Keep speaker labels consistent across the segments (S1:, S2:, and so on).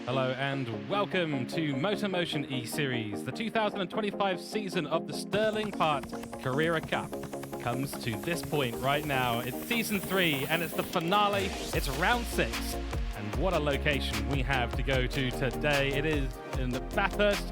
S1: Hello and welcome to MotorMotion E-Series. The 2025 season of the Sterling Parts Carrera Cup comes to this point right now. It's season 3 and it's the finale. It's round 6. And what a location we have to go to today. It is in Bathurst,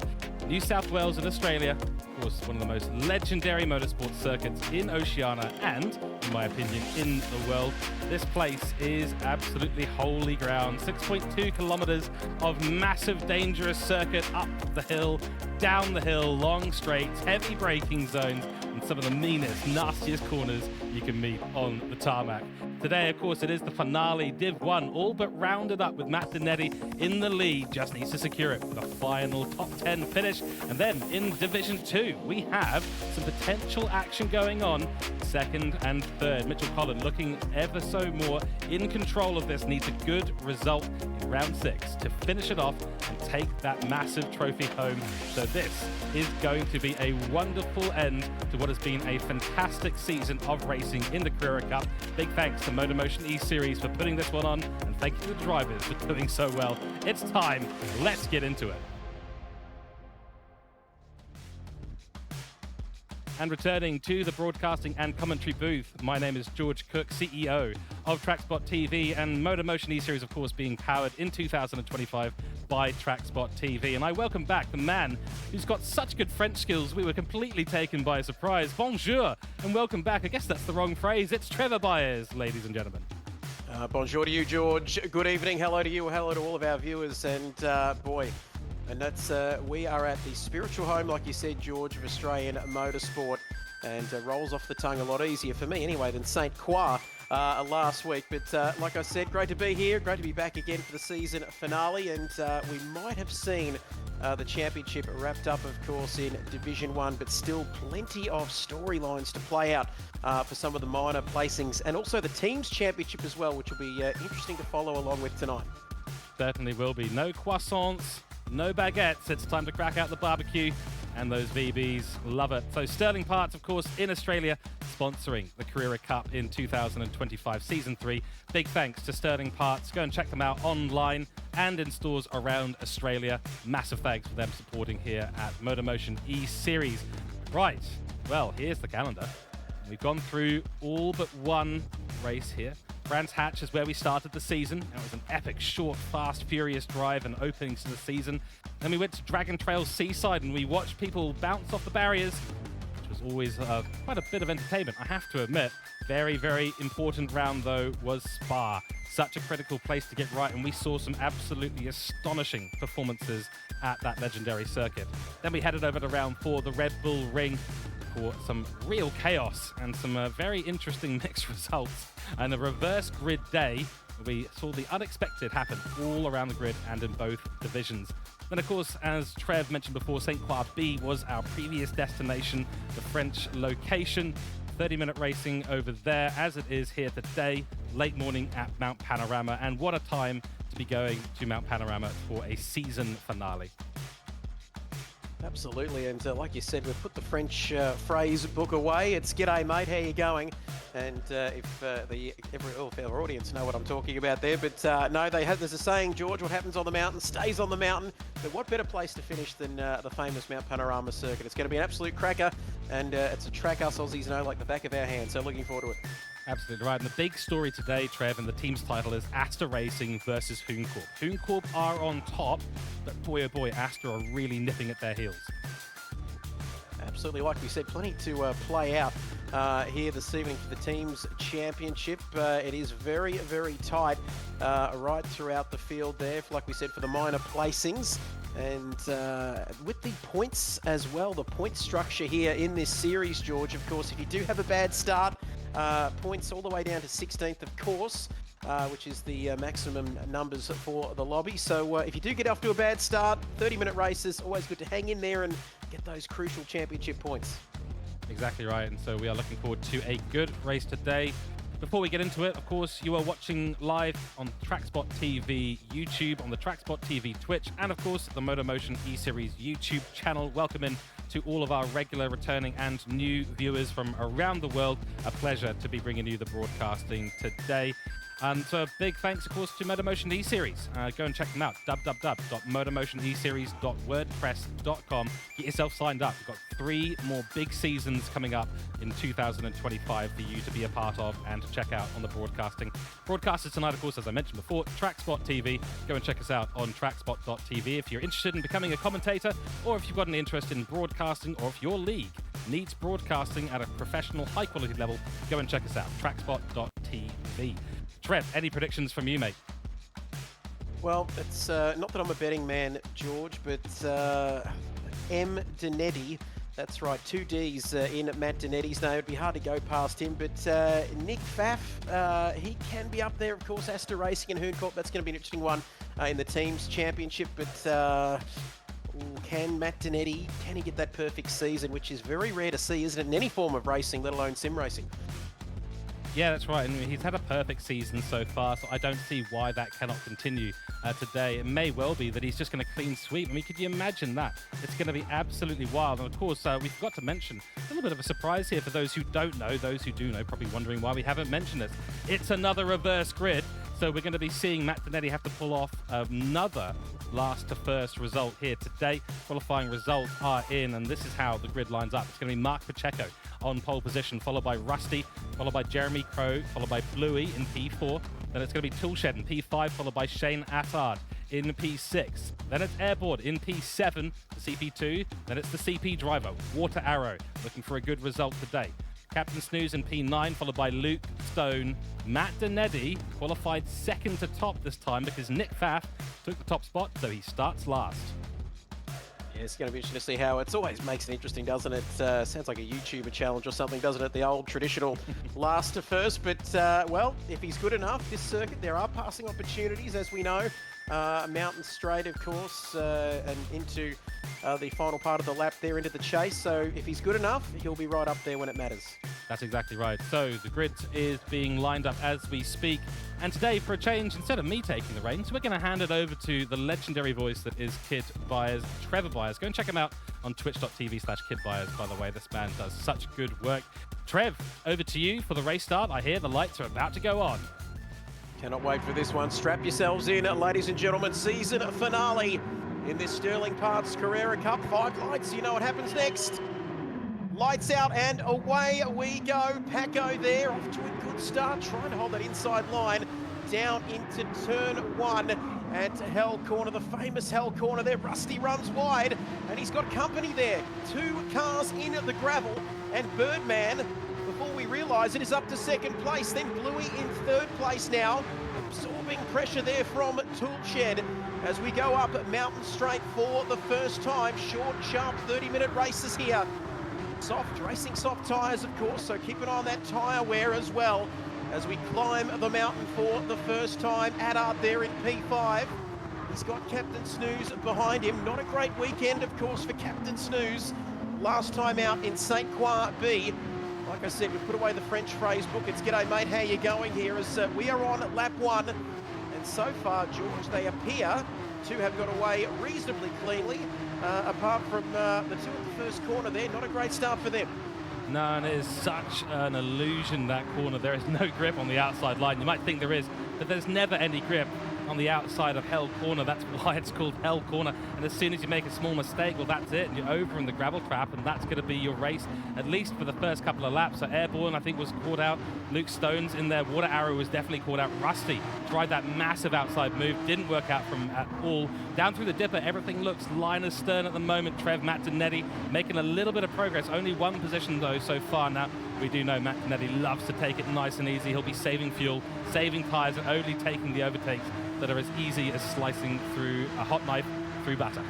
S1: New South Wales in Australia. Of course, one of the most legendary motorsport circuits in Oceania and, in my opinion, in the world. This place is absolutely holy ground. 6.2 kilometers of massive, dangerous circuit up the hill, down the hill, long straights, heavy braking zones, and some of the meanest, nastiest corners you can meet on the tarmac. Today, of course, it is the finale, Div 1, all but rounded up with Matt Dinetti in the lead, just needs to secure it with a final top 10 finish. And then in Division 2, we have some potential action going on. Second and third, Mitchell Collin looking ever so more in control of this, needs a good result in round 6 to finish it off and take that massive trophy home. So this is going to be a wonderful end to what has been a fantastic season of racing in the Carrera Cup. Big thanks to MotorMotion E-Series for putting this one on, and thank you to the drivers for doing so well. It's time, let's get into it. And returning to the broadcasting and commentary booth, my name is George Cook, CEO of TrackSpotTV, and MotorMotion E-Series, of course, being powered in 2025 by TrackSpotTV. And I welcome back the man who's got such good French skills, we were completely taken by surprise. Bonjour, and welcome back. I guess that's the wrong phrase. It's Trevor Byers, ladies and gentlemen.
S2: Bonjour to you, George. Good evening. Hello to you. Hello to all of our viewers. And boy, and that's we are at the spiritual home, like you said, George, of Australian motorsport, and rolls off the tongue a lot easier for me anyway than St. Croix last week. But like I said, great to be here, great to be back again for the season finale, and we might have seen the championship wrapped up, of course, in Division 1, but still plenty of storylines to play out for some of the minor placings, and also the teams championship as well, which will be interesting to follow along with tonight.
S1: Certainly will be. No croissants, no baguettes. It's time to crack out the barbecue, and those VBs love it. So Sterling Parts, of course, in Australia, sponsoring the Carrera Cup in 2025 Season 3. Big thanks to Sterling Parts. Go and check them out online and in stores around Australia. Massive thanks for them supporting here at MotorMotion E-Series. Right, well, here's the calendar. We've gone through all but one race here. Brands Hatch is where we started the season. It was an epic, short, fast, furious drive and openings to the season. Then we went to Dragon Trail Seaside and we watched people bounce off the barriers, which was always quite a bit of entertainment, I have to admit. Very, very important round, though, was Spa. Such a critical place to get right, and we saw some absolutely astonishing performances at that legendary circuit. Then we headed over to round 4, the Red Bull Ring, for some real chaos and some very interesting mixed results. And a reverse grid day, we saw the unexpected happen all around the grid and in both divisions. Then, of course, as Trev mentioned before, St. Croix B was our previous destination, the French location. 30-minute racing over there, as it is here today, late morning at Mount Panorama. And what a time to be going to Mount Panorama for a season finale.
S2: Absolutely, and like you said, we've put the French phrase book away. It's "G'day, mate, how you going?" And if our audience know what I'm talking about there, but no, there's a saying, George, what happens on the mountain stays on the mountain. But what better place to finish than the famous Mount Panorama circuit? It's going to be an absolute cracker, and it's a track us Aussies know like the back of our hand, so looking forward to it.
S1: Absolutely right. And the big story today, Trev, and the team's title is Asta Racing versus Hooncorp. Hooncorp are on top, but boy, oh boy, Asta are really nipping at their heels.
S2: Absolutely, like we said, plenty to play out here this evening for the team's championship. It is very, very tight right throughout the field there, like we said, for the minor placings. And with the points as well, the point structure here in this series, George, of course, if you do have a bad start, points all the way down to 16th, of course, which is the maximum numbers for the lobby. So if you do get off to a bad start, 30-minute races, always good to hang in there and get those crucial championship points.
S1: Exactly right, and so we are looking forward to a good race today. Before we get into it, of course, you are watching live on TrackSpotTV YouTube, on the TrackSpotTV Twitch, and of course, the MotorMotion E-Series YouTube channel. Welcome in to all of our regular, returning, and new viewers from around the world. A pleasure to be bringing you the broadcasting today. And so a big thanks, of course, to MotorMotion E-Series. Go and check them out, www.motormotioneseries.wordpress.com. Get yourself signed up. We've got 3 more big seasons coming up in 2025 for you to be a part of and to check out on the broadcasting. Broadcasters tonight, of course, as I mentioned before, TrackSpotTV. Go and check us out on TrackSpot.tv if you're interested in becoming a commentator, or if you've got an interest in broadcasting, or if your league needs broadcasting at a professional, high-quality level. Go and check us out, TrackSpot.tv. Trev, any predictions from you, mate?
S2: Well, it's not that I'm a betting man, George, but M. Dinetti, that's right, 2 Ds in Matt Dinetti's name. It'd be hard to go past him, but Nick Pfaff, he can be up there, of course. Astor Racing and Hooncorp, that's going to be an interesting one in the team's championship, but can Matt Dinetti, can he get that perfect season, which is very rare to see, isn't it, in any form of racing, let alone sim racing?
S1: Yeah, that's right. And he's had a perfect season so far, so I don't see why that cannot continue today. It may well be that he's just going to clean sweep. I mean, could you imagine that? It's going to be absolutely wild. And of course, we forgot to mention a little bit of a surprise here for those who don't know. Those who do know probably wondering why we haven't mentioned this. It's another reverse grid. So we're going to be seeing Matt Dinetti have to pull off another last to first result here today. Qualifying results are in, and this is how the grid lines up. It's going to be Mark Pacheco on pole position, followed by Rusty, followed by Jeremy Crow, followed by Bluey in P4. Then it's going to be Toolshed in P5, followed by Shane Attard in P6. Then it's Airboard in P7, the CP2. Then it's the CP driver, Water Arrow, looking for a good result today. Captain Snooze in P9, followed by Luke Stone. Matt Dinetti qualified second to top this time because Nick Pfaff took the top spot, so he starts last.
S2: Yeah, it's going to be interesting to see how it always makes it interesting, doesn't it? Sounds like a YouTuber challenge or something, doesn't it? The old traditional last to first. But, well, if he's good enough, this circuit, there are passing opportunities, as we know. Mountain straight, of course, and into the final part of the lap there into the chase. So if he's good enough, he'll be right up there when it matters.
S1: That's exactly right. So the grid is being lined up as we speak. And today, for a change, instead of me taking the reins, we're going to hand it over to the legendary voice that is Kid Byers, Trevor Byers. Go and check him out on twitch.tv/Kid Byers, by the way. This man does such good work. Trev, over to you for the race start. I hear the lights are about to go on.
S2: Cannot wait for this one. Strap yourselves in, ladies and gentlemen. Season finale in this Sterling Parts Carrera Cup. 5 lights, you know what happens next. Lights out and away we go. Paco there, off to a good start, trying to hold that inside line down into turn 1 at Hell Corner, the famous Hell Corner there. Rusty runs wide and he's got company there. 2 cars in the gravel and Birdman, before we realise it, is up to second place. Then Bluey in third place now, absorbing pressure there from Toolshed as we go up Mountain Straight for the first time. Short, sharp 30-minute races here. Soft, racing soft tyres, of course, so keep an eye on that tyre wear as well as we climb the mountain for the first time. Attard there in P5. He's got Captain Snooze behind him. Not a great weekend, of course, for Captain Snooze. Last time out in St. Croix B. Like I said, we put away the French phrase book. It's "G'day, mate, how you going?" here as we are on lap 1. And so far, George, they appear to have got away reasonably cleanly. Apart from the 2 at the first corner there, not a great start for them.
S1: No, and it is such an illusion, that corner. There is no grip on the outside line. You might think there is, but there's never any grip on the outside of Hell Corner. That's why it's called Hell Corner. And as soon as you make a small mistake, well, that's it. And you're over in the gravel trap, and that's going to be your race, at least for the first couple of laps. So Airborne, I think, was caught out. Luke Stone's in there. Water Arrow was definitely caught out. Rusty tried that massive outside move. Didn't work out from at all. Down through the dipper, everything looks line astern at the moment. Trev, Matt Dinetti making a little bit of progress. Only 1 position, though, so far. Now, we do know Matt Dinetti loves to take it nice and easy. He'll be saving fuel, saving tyres, and only taking the overtakes that are as easy as slicing through a hot knife through batter.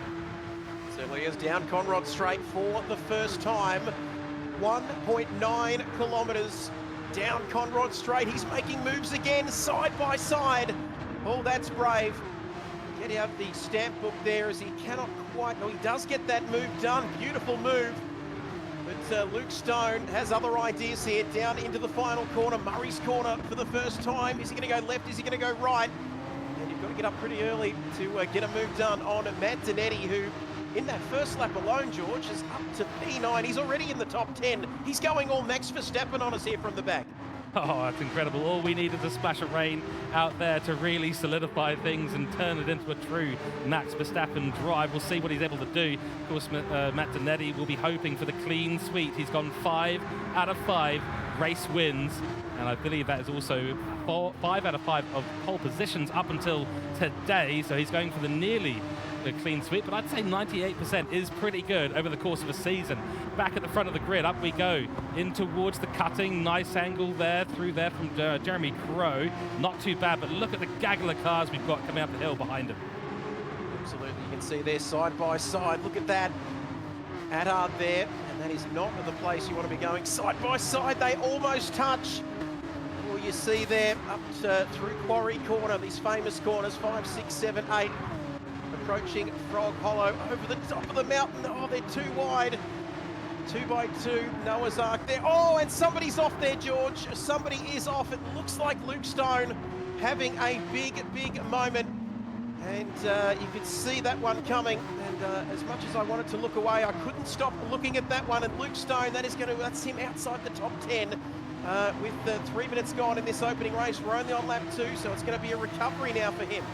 S2: Certainly is. Down Conrod Straight for the first time. 1.9 kilometres down Conrod Straight. He's making moves again, side by side. Oh, that's brave. Get out the stamp book there as he cannot quite... No, he does get that move done. Beautiful move. But Luke Stone has other ideas here. Down into the final corner. Murray's corner for the first time. Is he going to go left? Is he going to go right? And you've got to get up pretty early to get a move done on Matt Dinetti, who in that first lap alone, George, is up to P9. He's already in the top 10. He's going all Max Verstappen on us here from the back.
S1: Oh, that's incredible. All we need is a splash of rain out there to really solidify things and turn it into a true Max Verstappen drive. We'll see what he's able to do. Of course, Matt Donetti will be hoping for the clean sweep. He's gone 5 out of 5 race wins, and I believe that is also 5 out of 5 of pole positions up until today, so he's going for the nearly clean sweep, but I'd say 98% is pretty good over the course of a season. Back at the front of the grid, up we go in towards the cutting. Nice angle there, through there from Jeremy Crow. Not too bad, but look at the gaggle of cars we've got coming up the hill behind him.
S2: Absolutely, you can see there side by side. Look at that. Adard there, and that is not the place you want to be going. Side by side, they almost touch. Well, you see there up through Quarry Corner, these famous corners, 5, 6, 7, 8. Approaching Frog Hollow over the top of the mountain. Oh, they're too wide. 2 by 2, Noah's Ark there. Oh, and somebody's off there, George. Somebody is off. It looks like Luke Stone having a big moment. And you could see that one coming. And as much as I wanted to look away, I couldn't stop looking at that one. And Luke Stone, that's him outside the top 10. With 3 minutes gone in this opening race. We're only on lap 2, so it's going to be a recovery now for him.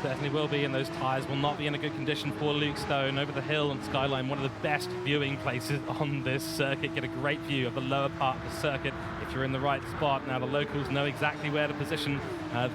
S1: Certainly will be, and those tyres will not be in a good condition for Luke Stone. Over the hill and Skyline, one of the best viewing places on this circuit. Get a great view of the lower part of the circuit if you're in the right spot. Now the locals know exactly where to position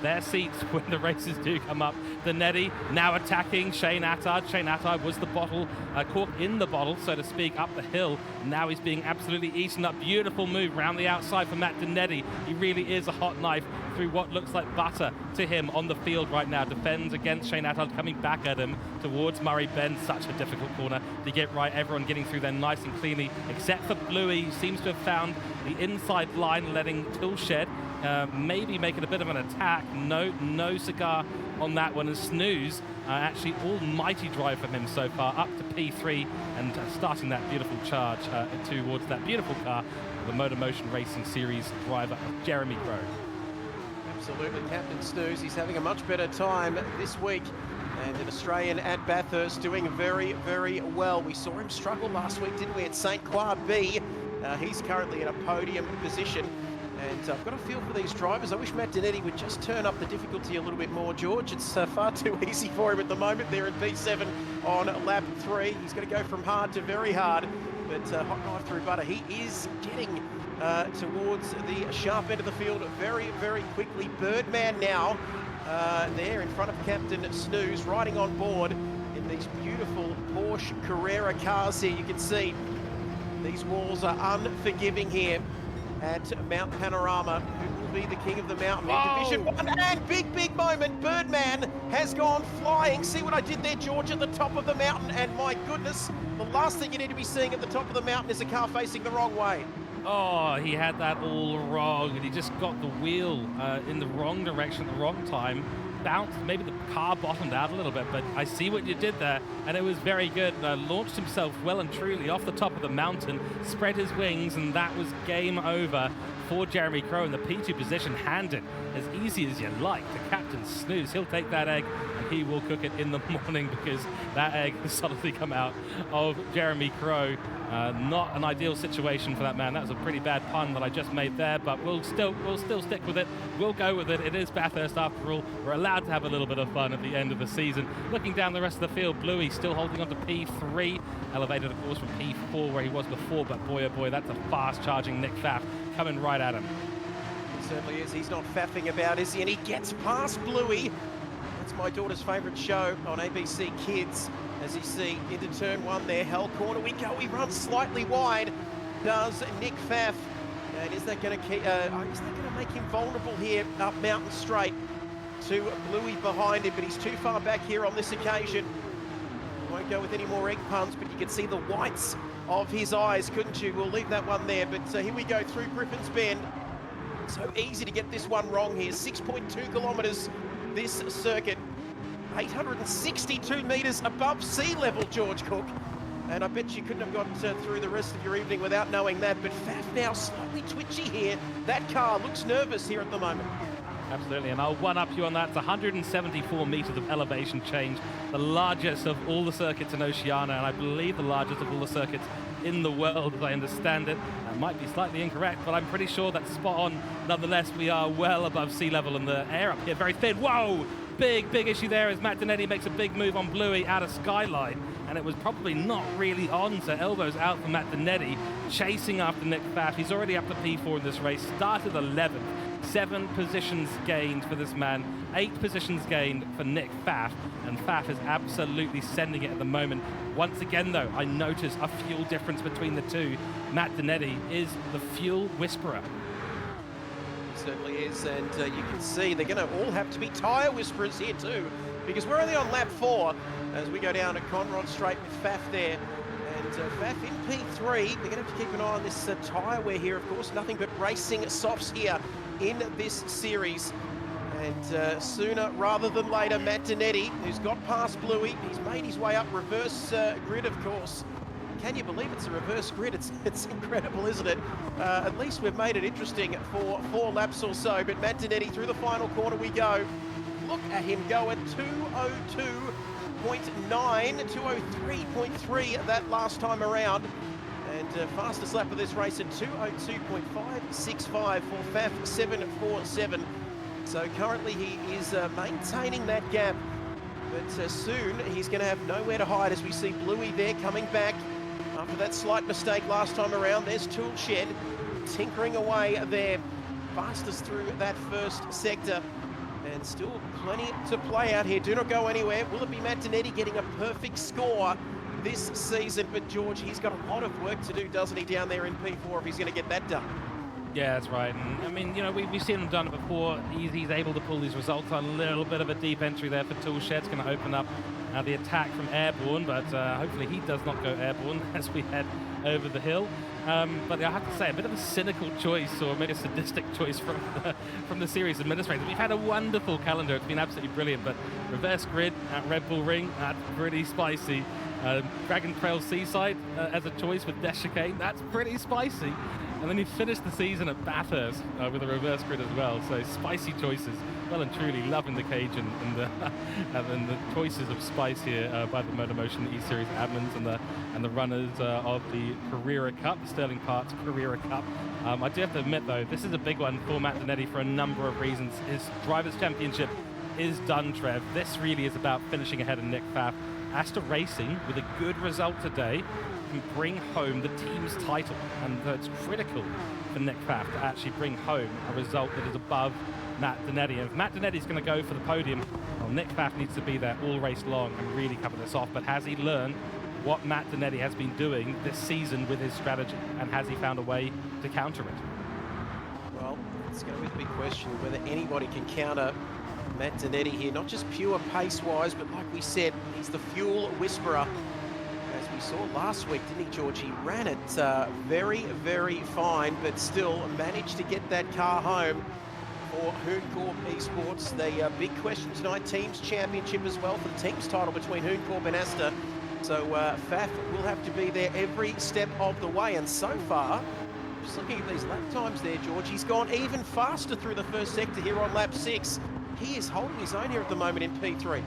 S1: their seats when the races do come up. The Netty now attacking Shane Attard. Shane Attard was the bottle, cork in the bottle, so to speak, up the hill. Now he's being absolutely eaten up. Beautiful move round the outside for Matt Donetti. He really is a hot knife through what looks like butter to him on the field right now. Defends against Shane Attard, coming back at him towards Murray Bend. Such a difficult corner to get right. Everyone getting through there nice and cleanly, except for Bluey. He seems to have found the inside line, letting Tilshed maybe make it a bit of an attack. No cigar on that one. And Snooze, actually almighty drive from him so far, up to P3 and starting that beautiful charge towards that beautiful car, the MotorMotion Racing Series driver of Jeremy Crow.
S2: Absolutely, Captain Snooze, he's having a much better time this week. And an Australian at Bathurst doing very well. We saw him struggle last week, didn't we, at St. Croix B. He's currently in a podium position. And I've got a feel for these drivers. I wish Matt Donetti would just turn up the difficulty a little bit more, George. It's far too easy for him at the moment. They're in P7 on lap 3. He's going to go from hard to very hard. But hot knife through butter. He is getting towards the sharp end of the field very quickly. Birdman now there in front of Captain Snooze, riding on board in these beautiful Porsche Carrera cars here. You can see these walls are unforgiving here at Mount Panorama. Who will be the king of the mountain in Division 1? And big moment. Birdman has gone flying. See what I did there, George, at the top of the mountain. And my goodness, the last thing you need to be seeing at the top of the mountain is a car facing the wrong way.
S1: Oh, he had that all wrong, and he just got the wheel in the wrong direction at the wrong time. Bounced, maybe the car bottomed out a little bit, but I see what you did there, and it was very good. Launched himself well and truly off the top of the mountain, spread his wings, and that was game over for Jeremy Crow in the P2 position. Handed as easy as you like to Captain Snooze. He'll take that egg, and he will cook it in the morning, because that egg has suddenly come out of Jeremy Crow. Not an ideal situation for that man. That was a pretty bad pun that I just made there, but we'll still stick with it. We'll go with it. It is Bathurst after all. We're allowed to have a little bit of fun at the end of the season. Looking down the rest of the field, Bluey still holding on to P3, elevated of course from P4 where he was before, but boy oh boy, that's a fast charging Nick Pfaff coming right at him.
S2: It certainly is. He's not faffing about, is he? And he gets past Bluey. That's my daughter's favourite show on ABC Kids. As you see, into turn 1 there, hell corner we go. He runs slightly wide, does Nick Pfaff. And is that going to make him vulnerable here up Mountain Straight to Bluey behind him? But he's too far back here on this occasion. Won't go with any more egg puns, but you can see the whites of his eyes, couldn't you? We'll leave that one there. But here we go through Griffin's Bend. So easy to get this one wrong here. 6.2 kilometres this circuit. 862 metres above sea level, George Cook. And I bet you couldn't have got through the rest of your evening without knowing that. But Pfaff now slightly twitchy here. That car looks nervous here at the moment.
S1: Absolutely, and I'll one-up you on that. It's 174 metres of elevation change, the largest of all the circuits in Oceania, and I believe the largest of all the circuits in the world, as I understand it. That might be slightly incorrect, but I'm pretty sure that's spot on. Nonetheless, we are well above sea level, and the air up here very thin. Whoa! Big issue there as Matt Donetti makes a big move on Bluey out of Skyline, and it was probably not really on, so elbows out for Matt Donetti, chasing after Nick Pfaff. He's already up to P4 in this race, started 11th, 7 positions gained for this man, 8 positions gained for Nick Pfaff, and Pfaff is absolutely sending it at the moment. Once again, though, I notice a fuel difference between the two. Matt Donetti is the fuel whisperer.
S2: Certainly is, and you can see they're going to all have to be tyre whisperers here too, because we're only on lap 4 as we go down to Conrod Straight with Pfaff there. And Pfaff in P3, they're going to have to keep an eye on this tyre wear here. Of course, nothing but racing softs here in this series. And sooner rather than later, Matt Donetti, who's got past Bluey, he's made his way up reverse grid, of course. Can you believe it's a reverse grid? It's incredible, isn't it? At least we've made it interesting for 4 laps or so. But Matt Donetti, through the final corner we go. Look at him go at 2:02.9, 2:03.3 that last time around. And fastest lap of this race at 2:02.565 for Pfaff 747. So currently he is maintaining that gap. But soon he's going to have nowhere to hide as we see Bluey there coming back. After that slight mistake last time around, there's Toolshed tinkering away there, fastest through that first sector. And still plenty to play out here. Do not go anywhere. Will it be Matt Donetti getting a perfect score this season? But George, he's got a lot of work to do, doesn't he, down there in P4 if he's going to get that done?
S1: Yeah, that's right. And I mean, you know, we've seen him done it before. He's able to pull these results. A little bit of a deep entry there for Toolshed's going to open up the attack from Airborne, but hopefully he does not go airborne as we head over the hill. But I have to say, a bit of a cynical choice, or maybe a sadistic choice from the series administrators. We've had a wonderful calendar. It's been absolutely brilliant, but reverse grid at Red Bull Ring, that's pretty spicy. Dragon Trail Seaside as a choice with Death Chicane, that's pretty spicy. And then he finished the season at Bathurst with a reverse grid as well. So spicy choices. Well and truly loving the cage and the choices of spice here by the MotorMotion E-Series admins and the runners of the Carrera Cup, the Sterling Parts Carrera Cup. I do have to admit, though, this is a big one for Matt Donetti for a number of reasons. His Drivers' Championship is done, Trev. This really is about finishing ahead of Nick Pfaff. Asta Racing, with a good result today, can bring home the team's title, and it's critical for Nick Pfaff to actually bring home a result that is above Matt Donetti. And if Matt Donetti's going to go for the podium, well, Nick Pfaff needs to be there all race long and really cover this off. But has he learned what Matt Donetti has been doing this season with his strategy, and has he found a way to counter it?
S2: Well, it's going to be a big question whether anybody can counter Matt Donetti here, not just pure pace-wise, but like we said, he's the fuel whisperer. As we saw last week, didn't he, George? He ran it very, very fine, but still managed to get that car home for Hooncorp Esports. The big question tonight, Teams Championship as well for the team's title between Hooncorp and Asta. So Pfaff will have to be there every step of the way. And so far, just looking at these lap times there, George, he's gone even faster through the first sector here on lap 6. He is holding his own here at the moment in P3.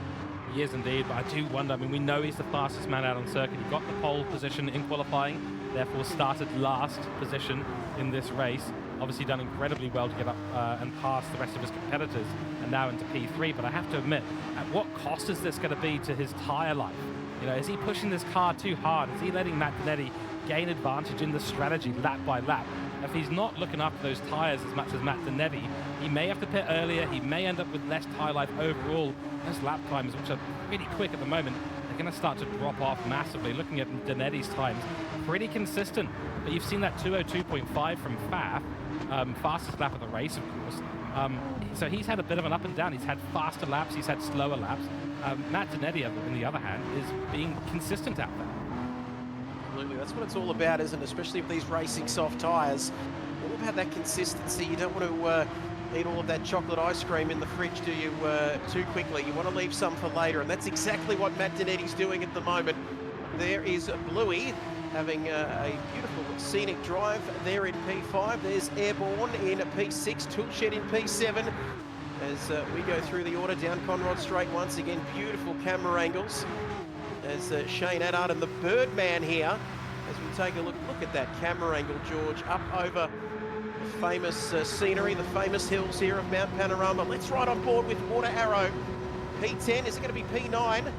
S1: He is indeed, but I do wonder, I mean, we know he's the fastest man out on circuit. He got the pole position in qualifying, therefore started last position in this race. Obviously done incredibly well to get up and pass the rest of his competitors, and now into P3. But I have to admit, at what cost is this going to be to his tyre life? You know, is he pushing this car too hard? Is he letting Matt Donetti gain advantage in the strategy lap by lap? If he's not looking after those tyres as much as Matt Donetti, he may have to pit earlier, he may end up with less tyre life overall. Those lap times, which are really quick at the moment, they're going to start to drop off massively. Looking at Donetti's times, pretty consistent. But you've seen that 2:02.5 from Pfaff, fastest lap of the race, of course. So he's had a bit of an up and down. He's had faster laps, he's had slower laps. Matt Donetti, on the other hand, is being consistent out there.
S2: Absolutely, that's what it's all about, isn't it? Especially with these racing soft tyres. All about that consistency. You don't want to eat all of that chocolate ice cream in the fridge, do you, too quickly. You want to leave some for later, and that's exactly what Matt Donetti's doing at the moment. There is Bluey having a beautiful scenic drive there in P5. There's Airborne in P6, Toolshed in P7. As we go through the order down Conrod Straight once again, beautiful camera angles. As Shane Addard and the Birdman here as we take a look at that camera angle, George, up over the famous scenery, the famous hills here of Mount Panorama. Let's ride on board with Water Arrow. P10, is it going to be P9?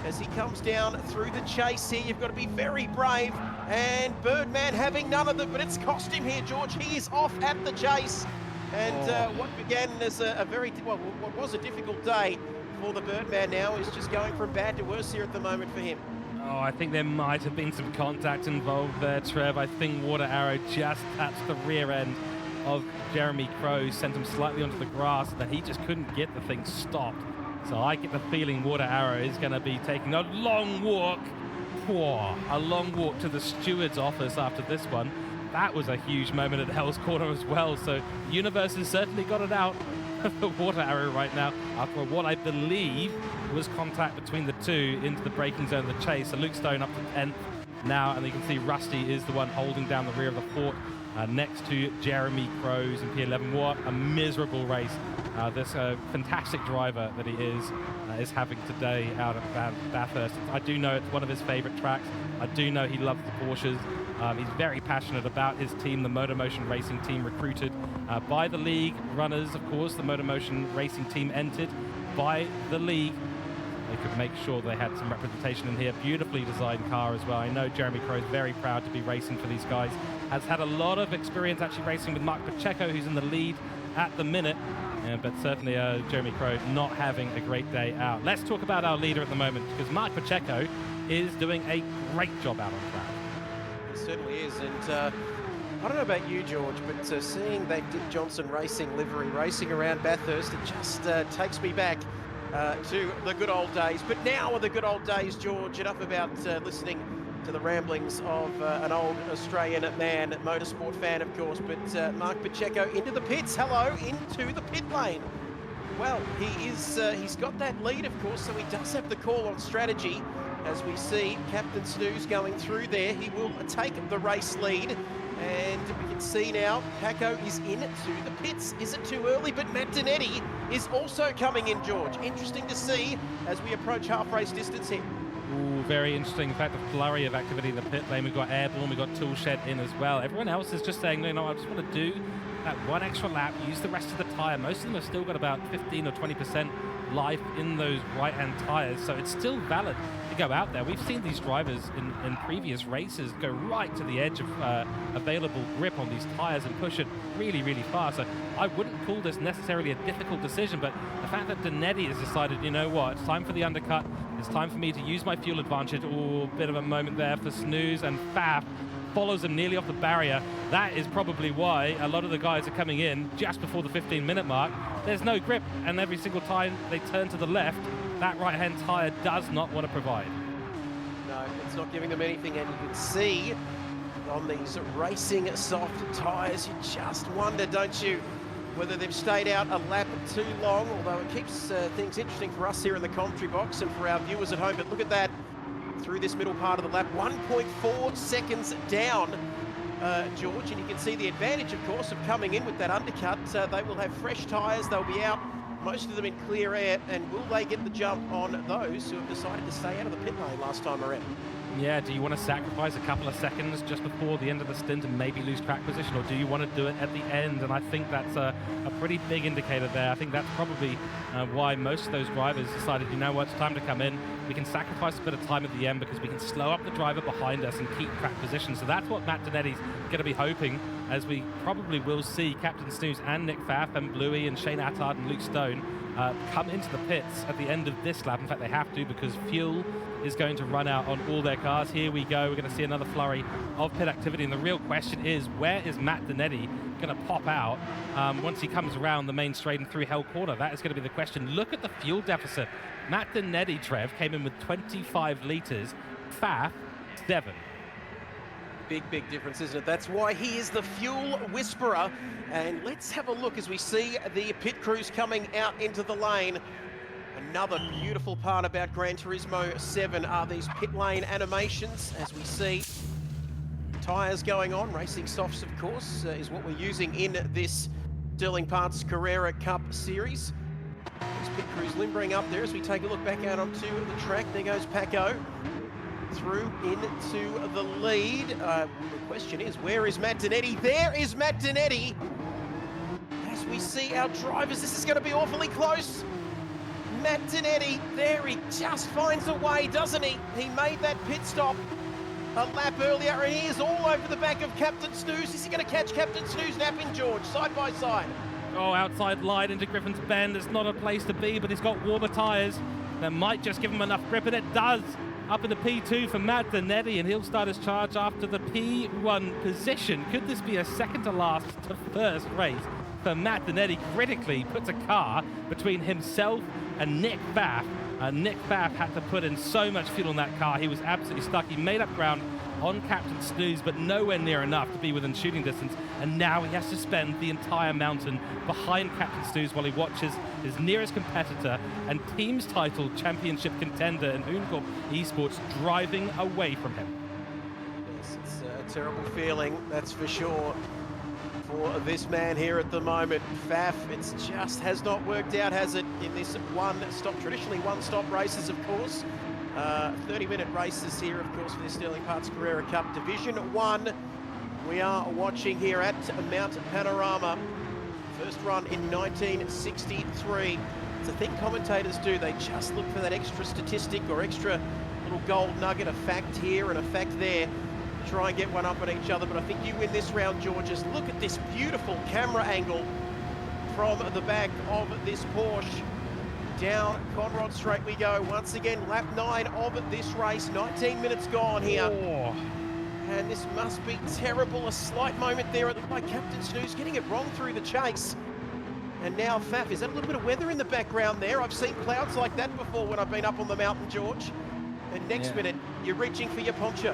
S2: As he comes down through the chase here, you've got to be very brave. And Birdman having none of it, but it's cost him here, George. He is off at the chase. And what began as what was a difficult day for the Birdman now is just going from bad to worse here at the moment for him.
S1: Oh, I think there might have been some contact involved there, Trev. I think Water Arrow just touched the rear end of Jeremy Crow, sent him slightly onto the grass, and that he just couldn't get the thing stopped. So I get the feeling Water Arrow is going to be taking a long walk. A long walk to the steward's office after this one. That was a huge moment at Hell's Corner as well. So the universe has certainly got it out for Water Arrow right now after what I believe was contact between the two into the braking zone of the chase. So Luke Stone up to 10th now, and you can see Rusty is the one holding down the rear of the fort next to Jeremy Crows in P11. What a miserable race this fantastic driver that he is having today out at Bathurst. I do know it's one of his favorite tracks. I do know he loves the Porsches. He's very passionate about his team, the MotorMotion Racing Team, recruited by the league runners, of course. The MotorMotion Racing Team entered by the league. They could make sure they had some representation in here. Beautifully designed car as well. I know Jeremy Crow is very proud to be racing for these guys. Has had a lot of experience actually racing with Mark Pacheco, who's in the lead at the minute. But certainly Jeremy Crow not having a great day out. Let's talk about our leader at the moment, because Mark Pacheco is doing a great job out on track.
S2: It certainly is, and I don't know about you, George, but seeing that Dick Johnson Racing livery racing around Bathurst, it just takes me back to the good old days. But now are the good old days, George. Enough about listening to the ramblings of an old Australian man, motorsport fan, of course, but Mark Pacheco into the pits. Hello, into the pit lane. Well, he's got that lead, of course, so he does have the call on strategy. As we see Captain Snooze going through there, he will take the race lead. And we can see now Paco is into the pits. Is it too early? But Matt Donetti is also coming in, George. Interesting to see as we approach half race distance here.
S1: Ooh, very interesting. In fact, a flurry of activity in the pit lane. We've got Airborne, we've got Toolshed in as well. Everyone else is just saying, you know, I just want to do that one extra lap, use the rest of the tyre. Most of them have still got about 15 or 20% life in those right-hand tyres, so it's still valid to go out there. We've seen these drivers in previous races go right to the edge of available grip on these tyres and push it really, really fast. So I wouldn't call this necessarily a difficult decision, but the fact that Donetti has decided, you know what, it's time for the undercut, it's time for me to use my fuel advantage. Oh, bit of a moment there for Snooze, and Faf follows him nearly off the barrier. That is probably why a lot of the guys are coming in just before the 15-minute mark. There's no grip, and every single time they turn to the left, that right-hand tyre does not want to provide.
S2: No, it's not giving them anything, and you can see on these racing soft tyres, you just wonder, don't you, whether they've stayed out a lap too long, although it keeps things interesting for us here in the commentary box and for our viewers at home. But look at that, through this middle part of the lap, 1.4 seconds down, George, and you can see the advantage, of course, of coming in with that undercut. They will have fresh tyres, they'll be out, most of them in clear air, and will they get the jump on those who have decided to stay out of the pit lane last time around?
S1: Yeah, do you want to sacrifice a couple of seconds just before the end of the stint and maybe lose track position, or do you want to do it at the end? And I think that's a pretty big indicator there. I think that's probably why most of those drivers decided, you know what, it's time to come in. We can sacrifice a bit of time at the end because we can slow up the driver behind us and keep track position. So that's what Matt Donetti's going to be hoping, as we probably will see Captain Snooze and Nick Pfaff and Bluey and Shane Attard and Luke Stone come into the pits at the end of this lap. In fact, they have to, because fuel is going to run out on all their cars. Here we go. We're going to see another flurry of pit activity. And the real question is, where is Matt Donetti going to pop out once he comes around the main straight and through Hell Corner? That is going to be the question. Look at the fuel deficit. Matt Donetti, Trev, came in with 25 litres. Pfaff, 7.
S2: Big difference, isn't it? That's why he is the fuel whisperer. And let's have a look as we see the pit crews coming out into the lane. Another beautiful part about Gran Turismo 7 are these pit lane animations, as we see tyres going on. Racing softs, of course, is what we're using in this Sterling Parts Carrera Cup series. These pit crews limbering up there as we take a look back out onto the track. There goes Paco through into the lead. The question is, where is Matt Donetti? There is Matt Donetti. As we see our drivers, this is going to be awfully close. Matt Donetti, there he just finds a way, doesn't he? He made that pit stop a lap earlier, and he is all over the back of Captain Snooze. Is he going to catch Captain Snooze napping, George, side by side?
S1: Oh, outside line into Griffin's Bend. It's not a place to be, but he's got warmer tyres. That might just give him enough grip, and it does. Up in the P2 for Matt Donetti, and he'll start his charge after the P1 position. Could this be a second to last to first race for Matt Donetti? Critically puts a car between himself and Nick Pfaff. Nick Pfaff had to put in so much fuel on that car. He was absolutely stuck. He made up ground on Captain Snooze, but nowhere near enough to be within shooting distance. And now he has to spend the entire mountain behind Captain Snooze while he watches his nearest competitor and team's title championship contender in Hooncorp Esports driving away from him.
S2: Yes, it's a terrible feeling, that's for sure, for this man here at the moment. Pfaff, it just has not worked out, has it, in this one-stop, traditionally one-stop races, of course. 30-minute races here, of course, for the Sterling Parts Carrera Cup Division 1. We are watching here at Mount Panorama. First run in 1963. It's a thing commentators do. They just look for that extra statistic or extra little gold nugget, a fact here and a fact there, to try and get one up on each other. But I think you win this round, George. Just look at this beautiful camera angle from the back of this Porsche. Down Conrod Straight we go. Once again, lap 9 of this race. 19 minutes gone here.
S1: Oh.
S2: And this must be terrible. A slight moment there. It looked like Captain Snooze getting it wrong through the chase. And now Pfaff, is that a little bit of weather in the background there? I've seen clouds like that before when I've been up on the mountain, George. And next minute, you're reaching for your poncho.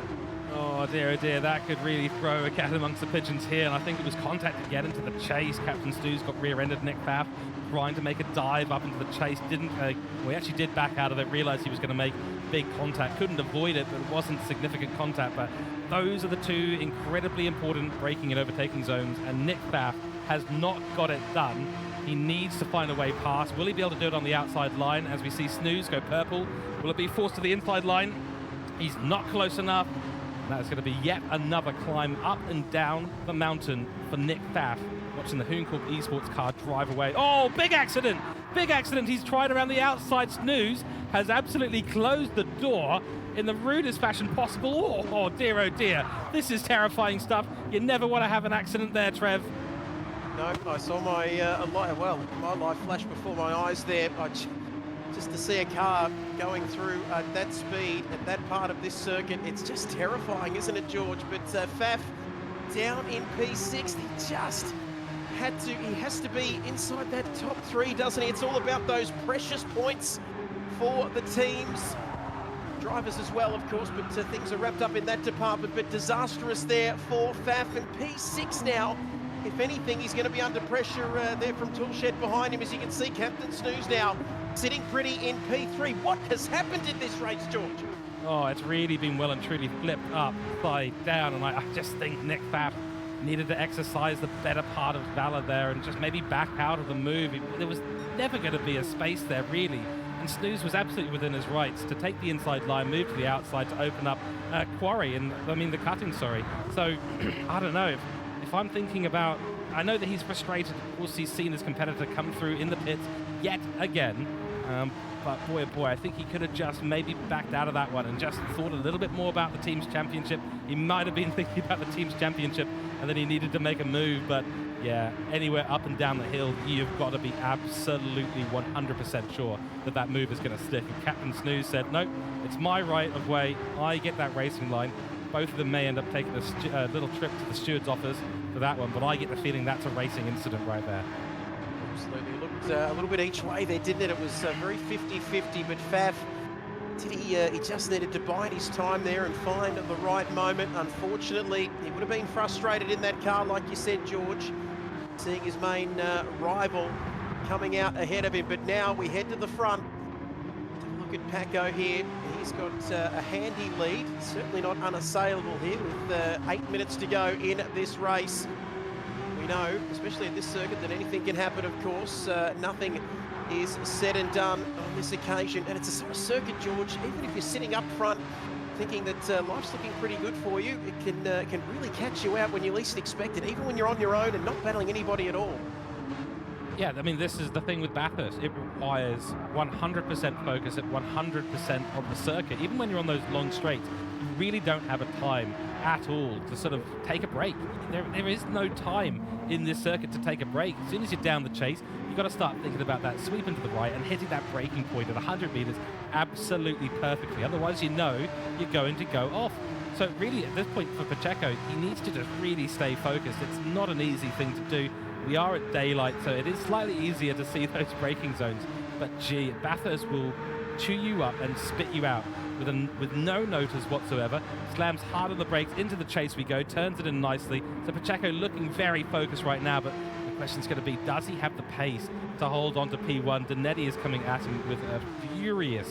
S1: Oh dear, that could really throw a cat amongst the pigeons here, and I think it was contact to get into the chase. Captain Snooze got rear-ended Nick Pfaff, trying to make a dive up into the chase. Didn't, well, he actually did back out of it, realized he was going to make big contact. Couldn't avoid it, but it wasn't significant contact. But those are the two incredibly important braking and overtaking zones, and Nick Pfaff has not got it done. He needs to find a way past. Will he be able to do it on the outside line as we see Snooze go purple? Will it be forced to the inside line? He's not close enough. That's going to be yet another climb up and down the mountain for Nick Pfaff, watching the Hooncorp Esports car drive away. Oh, big accident! Big accident. He's tried around the outside. Snooze has absolutely closed the door in the rudest fashion possible. Oh dear, oh dear. This is terrifying stuff. You never want to have an accident there, Trev.
S2: No, I saw my my life flash before my eyes there. Just to see a car going through that speed at that part of this circuit, it's just terrifying, isn't it, George? But Pfaff down in P6, he has to be inside that top 3, doesn't he? It's all about those precious points for the teams. Drivers as well, of course, but things are wrapped up in that department. But disastrous there for Pfaff, and P6 now. If anything, he's going to be under pressure there from Toolshed behind him. As you can see, Captain Snooze now sitting pretty in P3. What has happened in this race, George?
S1: Oh, it's really been well and truly flipped upside down, and I just think Nick Pfaff needed to exercise the better part of valor there and just maybe back out of the move. There was never going to be a space there, really. And Snooze was absolutely within his rights to take the inside line, move to the outside to open up the cutting, sorry. So, I don't know. If I'm thinking about, I know that he's frustrated. Of course, he's seen his competitor come through in the pits yet again. But boy, oh boy, I think he could have just maybe backed out of that one and just thought a little bit more about the team's championship. He might have been thinking about the team's championship and then he needed to make a move. But yeah, anywhere up and down the hill, you've got to be absolutely 100% sure that that move is going to stick. And Captain Snooze said, nope, it's my right of way. I get that racing line. Both of them may end up taking a little trip to the steward's office for that one, but I get the feeling that's a racing incident right there.
S2: Absolutely. It looked a little bit each way there, didn't it? It was very 50-50, but Pfaff, he just needed to bide his time there and find the right moment. Unfortunately, he would have been frustrated in that car, like you said, George, seeing his main rival coming out ahead of him. But now we head to the front. Look at Paco here. He's got a handy lead, certainly not unassailable here with 8 minutes to go in this race. We know, especially at this circuit, that anything can happen, of course. Nothing is said and done on this occasion. And it's a sort of circuit, George, even if you're sitting up front thinking that life's looking pretty good for you. It can really catch you out when you least expect it, even when you're on your own and not battling anybody at all.
S1: Yeah, I mean, this is the thing with Bathurst. It requires 100% focus at 100% of the circuit. Even when you're on those long straights, you really don't have a time at all to sort of take a break. There is no time in this circuit to take a break. As soon as you're down the chase, you've got to start thinking about that sweep into the right and hitting that braking point at 100 meters absolutely perfectly. Otherwise, you know you're going to go off. So really, at this point for Pacheco, he needs to just really stay focused. It's not an easy thing to do. We are at daylight, so it is slightly easier to see those braking zones. But gee, Bathurst will chew you up and spit you out with no notice whatsoever. Slams hard on the brakes, into the chase we go, turns it in nicely. So Pacheco looking very focused right now, but the question's going to be, does he have the pace to hold on to P1? Donetti is coming at him with a furious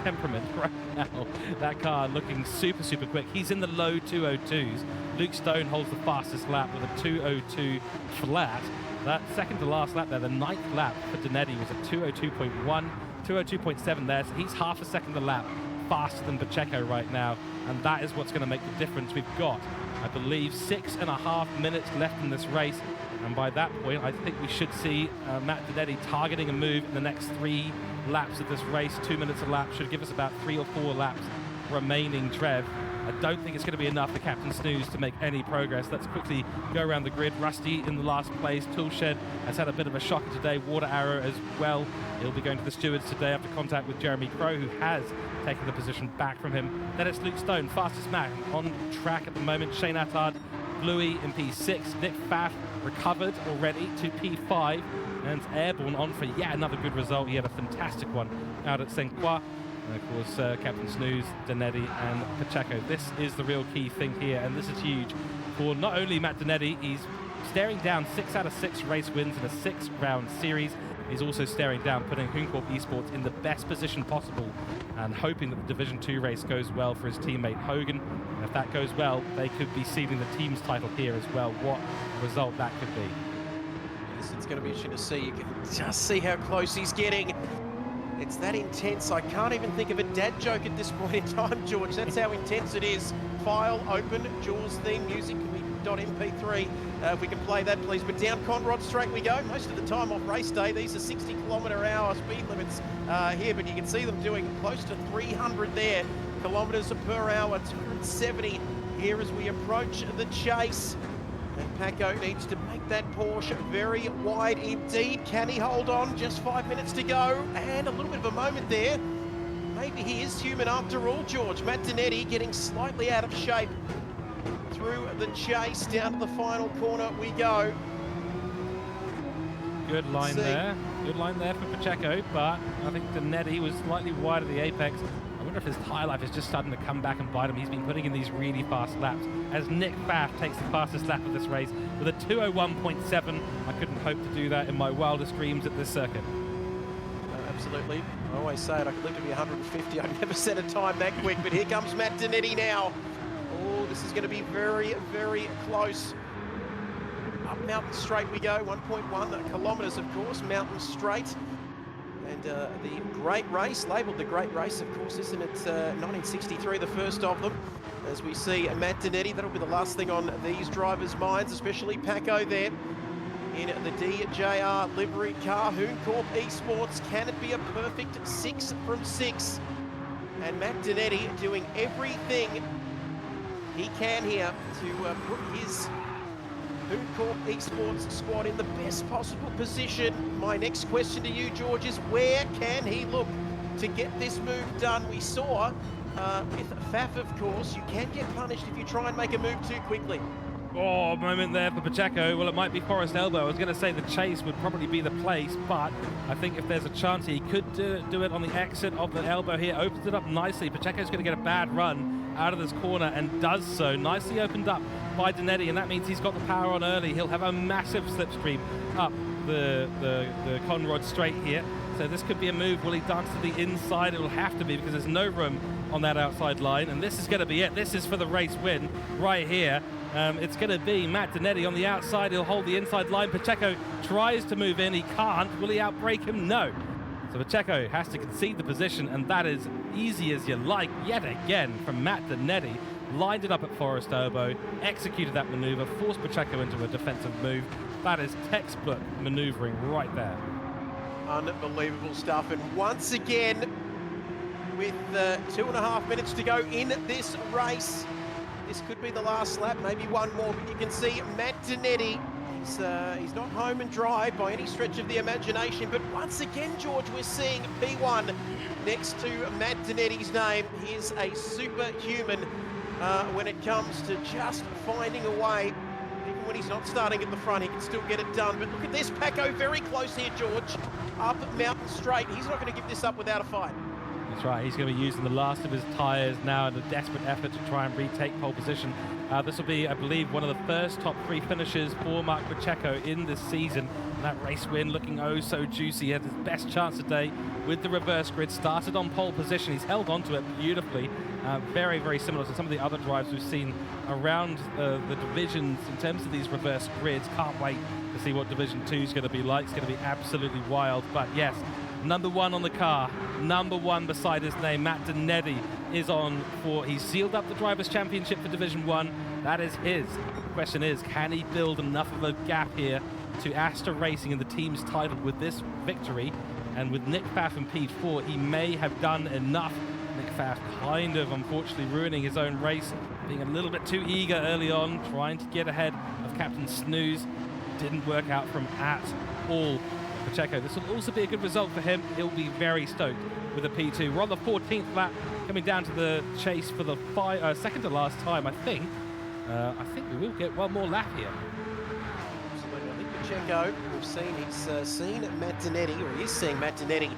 S1: temperament right now. That car looking super, super quick. He's in the low 202s. Luke Stone holds the fastest lap with a 202 flat. That second to last lap there, the 9th lap for Donetti was a 202.1, 202.7 there, so he's half a second a lap faster than Pacheco right now, and that is what's going to make the difference. We've got, I believe, 6.5 minutes left in this race, and by that point, I think we should see Matt Donetti targeting a move in the next 3 laps of this race. 2 minutes a lap should give us about 3 or 4 laps remaining, Trev. I don't think it's going to be enough for Captain Snooze to make any progress. Let's quickly go around the grid. Rusty in the last place. Toolshed has had a bit of a shocker today. Water Arrow as well. He'll be going to the stewards today after contact with Jeremy Crow, who has taken the position back from him. Then it's Luke Stone, fastest man on track at the moment. Shane Attard, Bluey in P6. Nick Pfaff recovered already to P5 and airborne on for yet another good result. He had a fantastic one out at St. Croix. And of course, Captain Snooze, Donetti, and Pacheco. This is the real key thing here, and this is huge for not only Matt Donetti. He's staring down 6 out of 6 race wins in a 6-round series. He's also staring down putting Hooncorp Esports in the best position possible and hoping that the Division 2 race goes well for his teammate Hogan. And if that goes well, they could be seeding the team's title here as well. What a result that could be.
S2: Yes, it's going to be interesting to see. You can just see how close he's getting. It's that intense. I can't even think of a dad joke at this point in time, George. That's how intense it is. File open, Jaws theme music can be .mp3. If we can play that, please. But down Conrod Straight we go. Most of the time off race day, these are 60-kilometre-hour speed limits here, but you can see them doing close to 300 there. Kilometres per hour, 270 here as we approach the chase. And Paco needs to make that Porsche very wide indeed. Can he hold on? Just 5 minutes to go. And a little bit of a moment there. Maybe he is human after all, George. Matt Donetti getting slightly out of shape through the chase. Down to the final corner we go.
S1: Good line there. Good line there for Pacheco, but I think Donetti was slightly wide of the apex. I wonder if his tyre life is just starting to come back and bite him. He's been putting in these really fast laps as Nick Pfaff takes the fastest lap of this race with a 201.7. I couldn't hope to do that in my wildest dreams at this circuit.
S2: Absolutely. I always say it, I could live to be 150. I've never set a time that quick, but here comes Matt Donetti now. Oh, this is going to be very, very close. Up Mountain Straight we go, 1.1 kilometres, of course, Mountain Straight. And the Great Race, labelled the Great Race, of course, isn't it? 1963, the first of them. As we see Matt Donetti, that'll be the last thing on these drivers' minds, especially Paco there in the DJR livery car. Hooncorp Esports, can it be a perfect 6 from 6? And Matt Donetti doing everything he can here to put his Hooncorp Esports squad in the best possible position. My next question to you, George, is where can he look to get this move done? We saw with Pfaff, of course, you can get punished if you try and make a move too quickly.
S1: Oh, moment there for Pacheco. Well, it might be Forest Elbow. I was going to say the chase would probably be the place, but I think if there's a chance he could do it on the exit of the elbow here. Opens it up nicely. Pacheco's going to get a bad run out of this corner and does so. Nicely opened up by Donetti, and that means he's got the power on early. He'll have a massive slipstream up the Conrod Straight here. So this could be a move. Will he dance to the inside? It'll have to be because there's no room on that outside line, and this is going to be it. This is for the race win right here. It's going to be Matt Donetti on the outside. He'll hold the inside line. Pacheco tries to move in. He can't. Will he outbrake him? No. So Pacheco has to concede the position, and that is easy as you like yet again from Matt Donetti. Lined it up at Forest Elbow, executed that maneuver, forced Pacheco into a defensive move. That is textbook maneuvering right there.
S2: Unbelievable stuff. And once again, with 2.5 minutes to go in this race, this could be the last lap, maybe one more, but you can see Matt Donetti. He's not home and dry by any stretch of the imagination, but once again, George, we're seeing P1 next to Matt Donetti's name. He is a superhuman when it comes to just finding a way. Even when he's not starting at the front, he can still get it done. But look at this, Paco very close here, George, up Mountain Straight. He's not going to give this up without a fight.
S1: That's right, he's going to be using the last of his tyres now in a desperate effort to try and retake pole position. This will be, I believe, one of the first top 3 finishes for Marc Pacheco in this season. And that race win looking oh so juicy. He had his best chance today with the reverse grid. Started on pole position. He's held onto it beautifully. Very, very similar to some of the other drives we've seen around the divisions in terms of these reverse grids. Can't wait to see what Division 2 is going to be like. It's going to be absolutely wild. But yes, number 1 on the car, number 1 beside his name, Matt Donetti is on for, he's sealed up the Drivers' Championship for Division 1. That is his. The question is, can he build enough of a gap here to Astor Racing in the team's title with this victory? And with Nick Pfaff in P4, he may have done enough. Nick Pfaff kind of, unfortunately, ruining his own race, being a little bit too eager early on, trying to get ahead of Captain Snooze. Didn't work out from at all. Pacheco, this will also be a good result for him. He'll be very stoked with a P2. We're on the 14th lap, coming down to the chase for the second to last time, I think. I think we will get one more lap here.
S2: Absolutely. I think Pacheco, he's seen Matt Donetti, or he is seeing Matt Donetti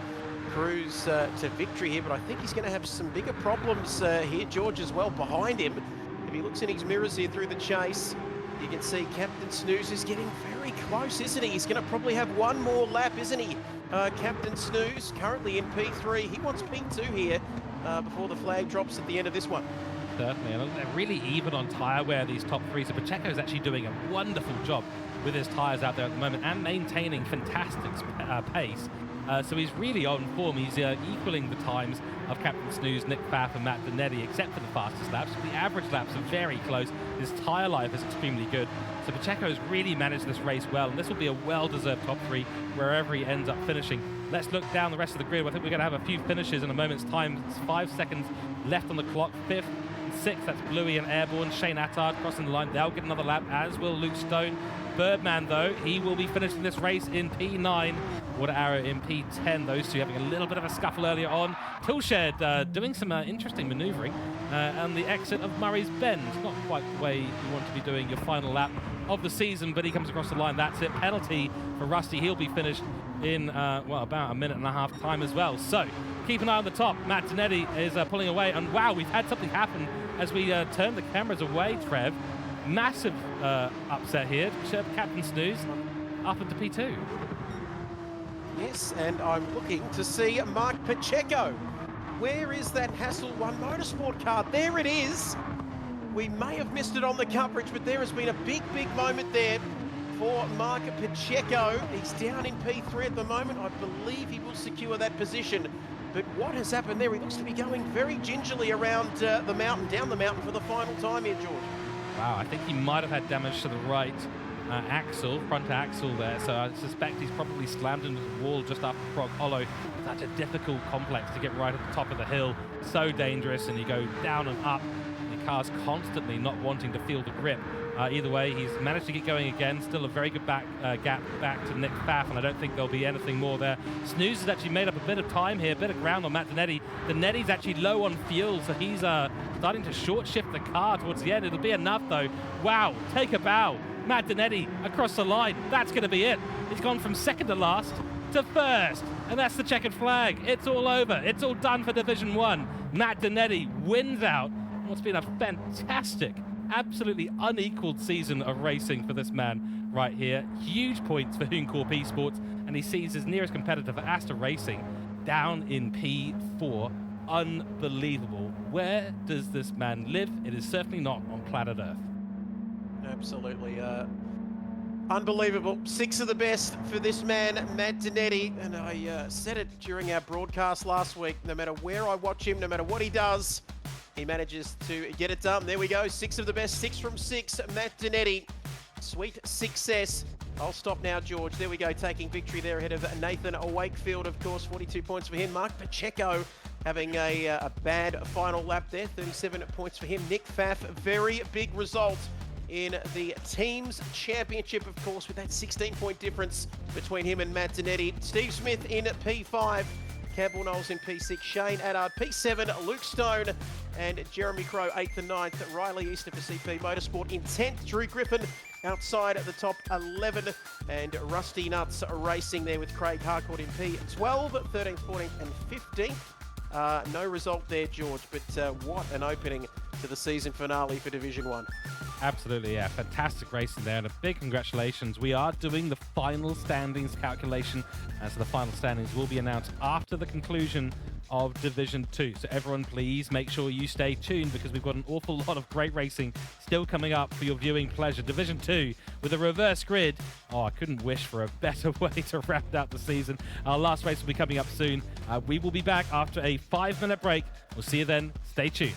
S2: cruise to victory here, but I think he's going to have some bigger problems here, George, as well, behind him. If he looks in his mirrors here through the chase, you can see Captain Snooze is getting very close, isn't he? He's going to probably have one more lap, isn't he? Captain Snooze, currently in P3. He wants P2 here before the flag drops at the end of this one.
S1: Certainly, and they're really even on tyre wear, these top 3. So Pacheco is actually doing a wonderful job with his tyres out there at the moment and maintaining fantastic pace. So he's really on form. He's equaling the times of Captain Snooze, Nick Pfaff and Matt Donetti, except for the fastest laps. The average laps are very close. His tyre life is extremely good. So Pacheco has really managed this race well, and this will be a well-deserved top 3 wherever he ends up finishing. Let's look down the rest of the grid. I think we're going to have a few finishes in a moment's time. It's 5 seconds left on the clock. 5th and 6th, that's Bluey and Airborne. Shane Attard crossing the line. They'll get another lap, as will Luke Stone. Birdman, though, he will be finishing this race in P9. Water Arrow in P10. Those two having a little bit of a scuffle earlier on. Toolshed doing some interesting manoeuvring. And the exit of Murray's Bend. Not quite the way you want to be doing your final lap of the season, but he comes across the line. That's it. Penalty for Rusty. He'll be finished in, well, about a minute and a half time as well. So keep an eye on the top. Matt Donetti is pulling away. And wow, we've had something happen as we turn the cameras away, Trev. Massive upset here. Captain Snooze up into P2.
S2: Yes, and I'm looking to see Marc Pacheco. Where is that Hassel 1 Motorsport car? There it is. We may have missed it on the coverage, but there has been a big, big moment there for Marc Pacheco. He's down in P3 at the moment. I believe he will secure that position. But what has happened there? He looks to be going very gingerly around the mountain, down the mountain for the final time here, George.
S1: Wow, I think he might have had damage to the right axle, front axle there, so I suspect he's probably slammed into the wall just after Frog Hollow. Such a difficult complex to get right at the top of the hill. So dangerous, and you go down and up. The car's constantly not wanting to feel the grip. Either way, he's managed to get going again. Still a very good gap back to Nick Pfaff, and I don't think there'll be anything more there. Snooze has actually made up a bit of time here, a bit of ground on Matt Donetti. Donetti's actually low on fuel, so he's starting to short shift the car towards the end. It'll be enough, though. Wow, take a bow. Matt Donetti across the line. That's going to be it. He's gone from second to last to first, and that's the checkered flag. It's all over. It's all done for Division 1. Matt Donetti wins out what's been a fantastic, absolutely unequaled season of racing for this man right here. Huge points for Huncor P Sports, and he sees his nearest competitor for Astor Racing down in P4. Unbelievable. Where does this man live? It is certainly not on planet Earth.
S2: Absolutely. Unbelievable. 6 of the best for this man, Matt Dinetti. And I said it during our broadcast last week. No matter where I watch him, no matter what he does, he manages to get it done. There we go. 6 of the best. 6 from 6. Matt Dinetti. Sweet success. I'll stop now, George. There we go. Taking victory there ahead of Nathan Wakefield, of course. 42 points for him. Mark Pacheco having a bad final lap there. 37 points for him. Nick Pfaff, very big result in the team's championship, of course, with that 16-point difference between him and Matt Dinetti. Steve Smith in P5, Campbell Knowles in P6, Shane Addard P7, Luke Stone and Jeremy Crow 8th and 9th, Riley Easter for CP Motorsport in 10th, Drew Griffin outside at the top 11, and Rusty Nuts racing there with Craig Harcourt in P12, 13th, 14th and 15th. No result there, George, but what an opening to the season finale for Division 1.
S1: Absolutely, yeah. Fantastic racing there, and a big congratulations. We are doing the final standings calculation, so the final standings will be announced after the conclusion of Division 2. So everyone, please make sure you stay tuned, because we've got an awful lot of great racing still coming up for your viewing pleasure. Division 2 with a reverse grid. Oh, I couldn't wish for a better way to wrap out the season. Our last race will be coming up soon. We will be back after a 5-minute break. We'll see you then. Stay tuned.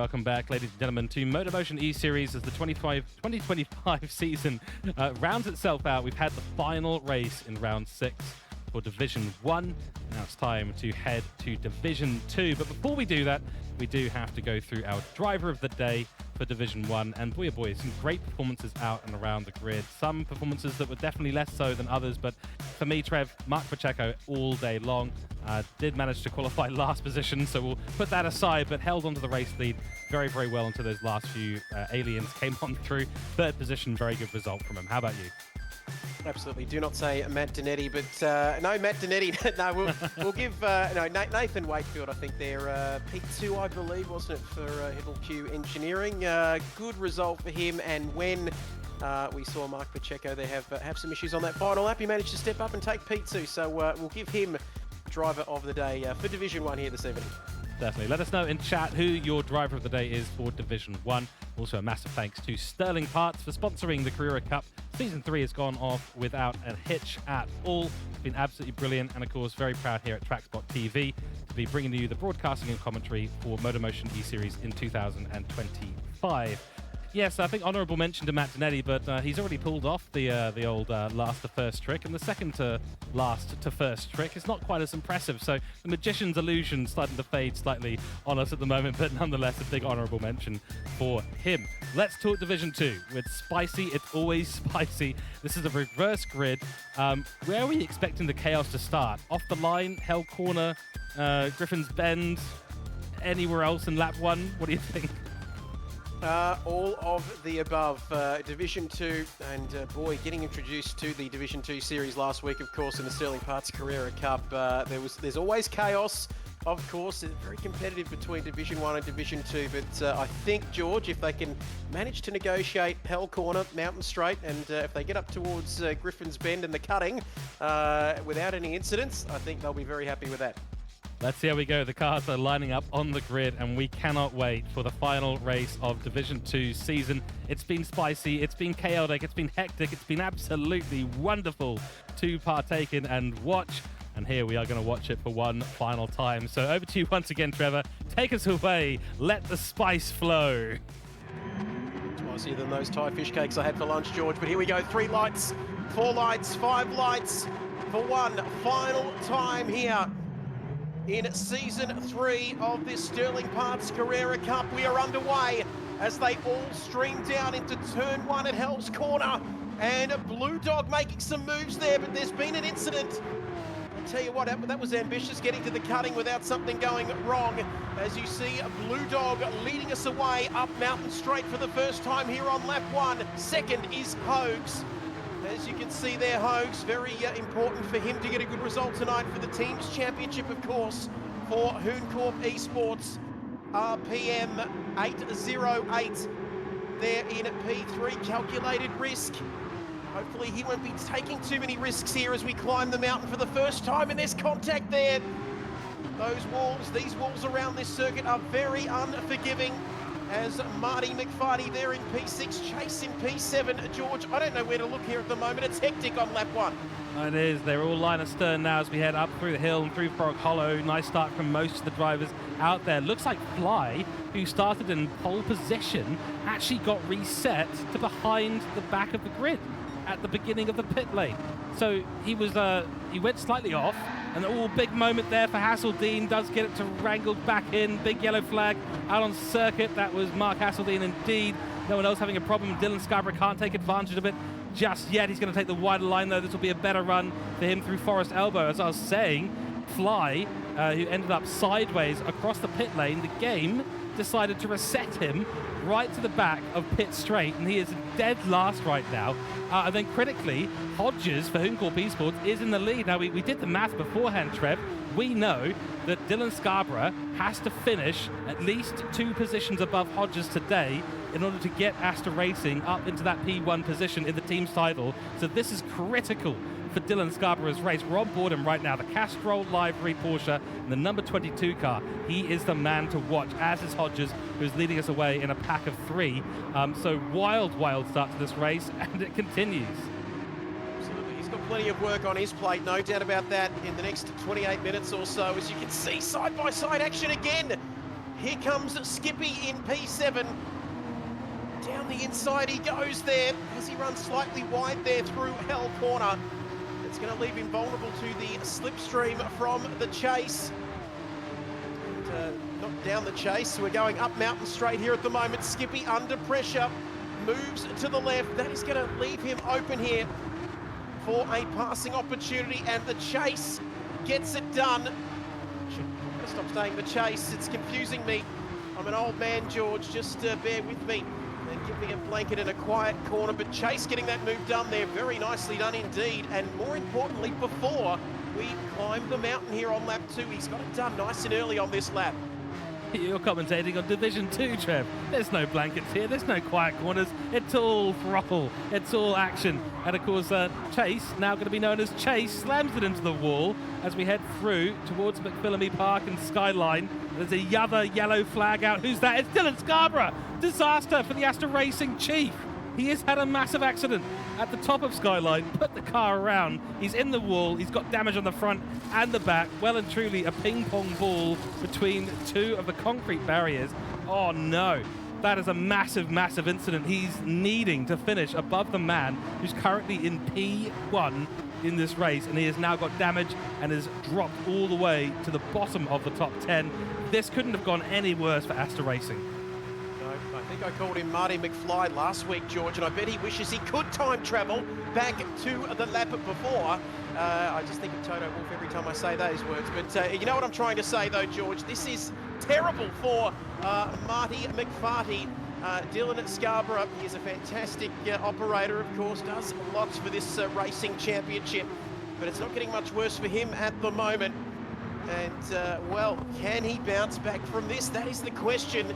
S1: welcome back, ladies and gentlemen, to MotorMotion E-Series as the 2025 season rounds itself out. We've had the final race in round 6 for Division 1. Now it's time to head to Division 2. But before we do that, we do have to go through our driver of the day for Division 1. And boy, oh boy, some great performances out and around the grid. Some performances that were definitely less so than others. But for me, Trev, Mark Pacheco all day long. Did manage to qualify last position, so we'll put that aside, but held onto the race lead very, very well until those last few aliens came on through. Third position, very good result from him. How about you?
S2: Absolutely. Do not say Matt Donetti, but no, Matt Donetti. No, we'll give Nathan Wakefield. I think they're P2, I believe, wasn't it, for Hill Q Engineering? Good result for him. And when we saw Mark Pacheco, they have some issues on that final lap. He managed to step up and take P2, so we'll give him driver of the day for Division 1 here this evening.
S1: Definitely. Let us know in chat who your driver of the day is for Division 1. Also, a massive thanks to Sterling Parts for sponsoring the Carrera Cup. Season 3 has gone off without a hitch at all. It's been absolutely brilliant, and of course, very proud here at TrackSpotTV to be bringing you the broadcasting and commentary for MotorMotion E-Series in 2025. Yes, I think honourable mention to Matt Donetti, but he's already pulled off the old last to first trick, and the second to last to first trick is not quite as impressive. So the magician's illusion starting to fade slightly on us at the moment, but nonetheless a big honourable mention for him. Let's talk Division 2. With spicy, it's always spicy. This is a reverse grid. Where are we expecting the chaos to start? Off the line, Hell Corner, Griffin's Bend, anywhere else in lap 1? What do you think?
S2: All of the above. Division 2, and boy, getting introduced to the Division 2 series last week, of course, in the Sterling Parts Carrera Cup. There's always chaos, of course. It's very competitive between Division 1 and Division 2, but I think, George, if they can manage to negotiate Hell Corner, Mountain Straight, and if they get up towards Griffin's Bend and the cutting without any incidents, I think they'll be very happy with that.
S1: Let's see how we go. The cars are lining up on the grid, and we cannot wait for the final race of Division 2 season. It's been spicy, it's been chaotic, it's been hectic, it's been absolutely wonderful to partake in and watch. And here we are going to watch it for one final time. So over to you once again, Trevor. Take us away. Let the spice flow.
S2: Spicier than those Thai fish cakes I had for lunch, George. But here we go. 3 lights, 4 lights, 5 lights for one final time here in Season 3 of this Sterling Parts Carrera Cup. We are underway as they all stream down into Turn 1 at Hell's Corner. And Blue Dog making some moves there, but there's been an incident. I'll tell you what, that was ambitious, getting to the cutting without something going wrong. As you see, Blue Dog leading us away up Mountain Straight for the first time here on lap 1. Second is Hogs. As you can see there, Hogs, very important for him to get a good result tonight for the team's championship, of course, for Hooncorp Esports. RPM 808 there in P3, calculated risk. Hopefully he won't be taking too many risks here as we climb the mountain for the first time, and there's contact there. These walls around this circuit are very unforgiving. As Marty McFarty there in P6, Chase in P7. George, I don't know where to look here at the moment. It's hectic on lap 1.
S1: It is. They're all line astern now as we head up through the hill and through Frog Hollow. Nice start from most of the drivers out there. Looks like Fly, who started in pole position, actually got reset to behind the back of the grid at the beginning of the pit lane. So he went slightly off, and big moment there for Hasseldean. Does get it to wrangled back in. Big yellow flag out on circuit. That was Mark Hasseldean indeed. No one else having a problem. Dylan Scarborough can't take advantage of it just yet. He's going to take the wider line, though. This will be a better run for him through Forest Elbow. As I was saying, Fly, who ended up sideways across the pit lane, the game decided to reset him right to the back of pit straight, and he is dead last right now. And then critically, Hodges for Hooncorp Esports is in the lead. Now, we did the math beforehand, Trev. We know that Dylan Scarborough has to finish at least 2 positions above Hodges today in order to get Astor Racing up into that P1 position in the team's title. So this is critical for Dylan Scarborough's race. We're on board him right now. The Castrol Livery Porsche and the number 22 car. He is the man to watch, as is Hodges, who's leading us away in a pack of 3. So wild start to this race, and it continues.
S2: Absolutely. He's got plenty of work on his plate, no doubt about that, in the next 28 minutes or so. As you can see, side-by-side action again Here comes Skippy in P7. Down the inside he goes there as he runs slightly wide there through Hell Corner. It's going to leave him vulnerable to the slipstream from the chase. And, not down the chase. We're going up Mountain Straight here at the moment. Skippy under pressure, moves to the left. That is going to leave him open here for a passing opportunity, and the chase gets it done. Should stop saying the chase, it's confusing me. I'm an old man, George, just bear with me and give me a blanket in a quiet corner. But Chase getting that move done there, very nicely done indeed. And more importantly, before we climb the mountain here on lap 2, he's got it done nice and early on this lap.
S1: You're commentating on Division 2, Trev. There's no blankets here, there's no quiet corners. It's all throttle, it's all action. And of course, Chase, now going to be known as Chase, slams it into the wall as we head through towards McPhillamy Park and Skyline. There's a other yellow flag out. Who's that? It's Dylan Scarborough. Disaster for the Astor Racing chief. He has had a massive accident at the top of Skyline, put the car around, he's in the wall, he's got damage on the front and the back, well and truly a ping pong ball between two of the concrete barriers. Oh no, that is a massive, massive incident. He's needing to finish above the man who's currently in P1 in this race, and he has now got damage and has dropped all the way to the bottom of the top 10. This couldn't have gone any worse for Astor Racing.
S2: I think I called him Marty McFly last week, George, and I bet he wishes he could time travel back to the lap before. I just think of Toto Wolff every time I say those words. But you know what I'm trying to say, though, George? This is terrible for Marty McFarty. Dylan Scarborough, he is a fantastic operator, of course, does lots for this racing championship. But it's not getting much worse for him at the moment. And, well, can he bounce back from this? That is the question.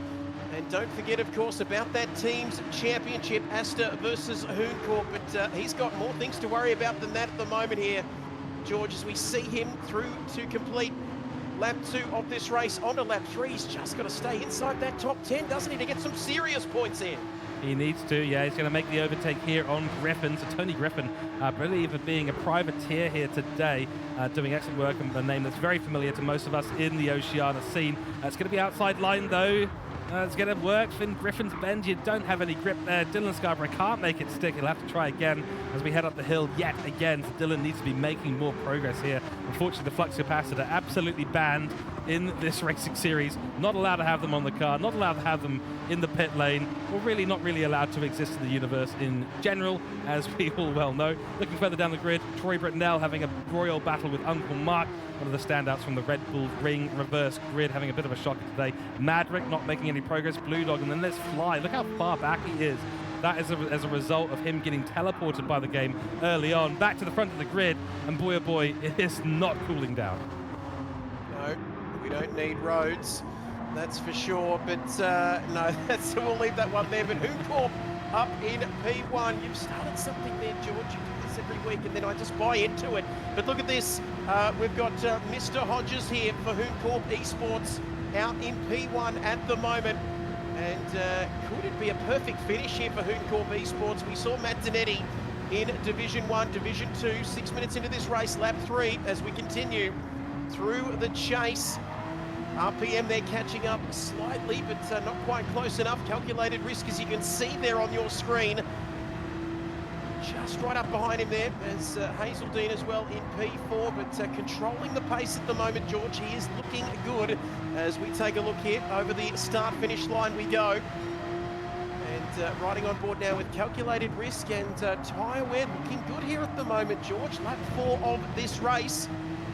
S2: And don't forget, of course, about that team's championship, Astor versus Hooncorp. But he's got more things to worry about than that at the moment here, George, as we see him through to complete lap 2 of this race. On to lap 3, he's just got to stay inside that top 10, doesn't he, to get some serious points in?
S1: He needs to, yeah. He's going to make the overtake here on Griffin. So Tony Griffin, I believe, of being a privateer here today, doing excellent work, and a name that's very familiar to most of us in the Oceania scene. It's going to be outside line, though. It's going to work. Finn Griffin's bend, you don't have any grip there. Dylan Scarborough can't make it stick. He'll have to try again as we head up the hill yet again. So Dylan needs to be making more progress here. Unfortunately, the flux capacitor absolutely banned in this racing series. Not allowed to have them on the car, not allowed to have them in the pit lane, or really not really allowed to exist in the universe in general, as we all well know. Looking further down the grid, Troy Britnell having a royal battle with Uncle Mark, one of the standouts from the Red Bull Ring reverse grid, having a bit of a shocker today. Madrick not making any progress, Blue Dog, and then let's fly. Look how far back he is. That is as a result of him getting teleported by the game early on. Back to the front of the grid, and boy oh boy, it is not cooling down.
S2: No, we don't need roads, that's for sure. But no, we'll leave that one there. But Hooncorp up in P1. You've started something there, George. You do this every week, and then I just buy into it. But look at this. We've got Mr. Hodges here for Hooncorp Esports out in P1 at the moment. And could it be a perfect finish here for Hooncorp Esports? We saw Matt Donetti in Division 1, Division 2, 6 minutes into this race, lap 3, as we continue through the chase. RPM, they're catching up slightly, but not quite close enough. Calculated risk, as you can see there on your screen. Just right up behind him there, as Hazeldean as well in P4, but controlling the pace at the moment, George. He is looking good as we take a look here. Over the start-finish line we go. And riding on board now with calculated risk and tyre wear looking good here at the moment, George. Lap 4 of this race.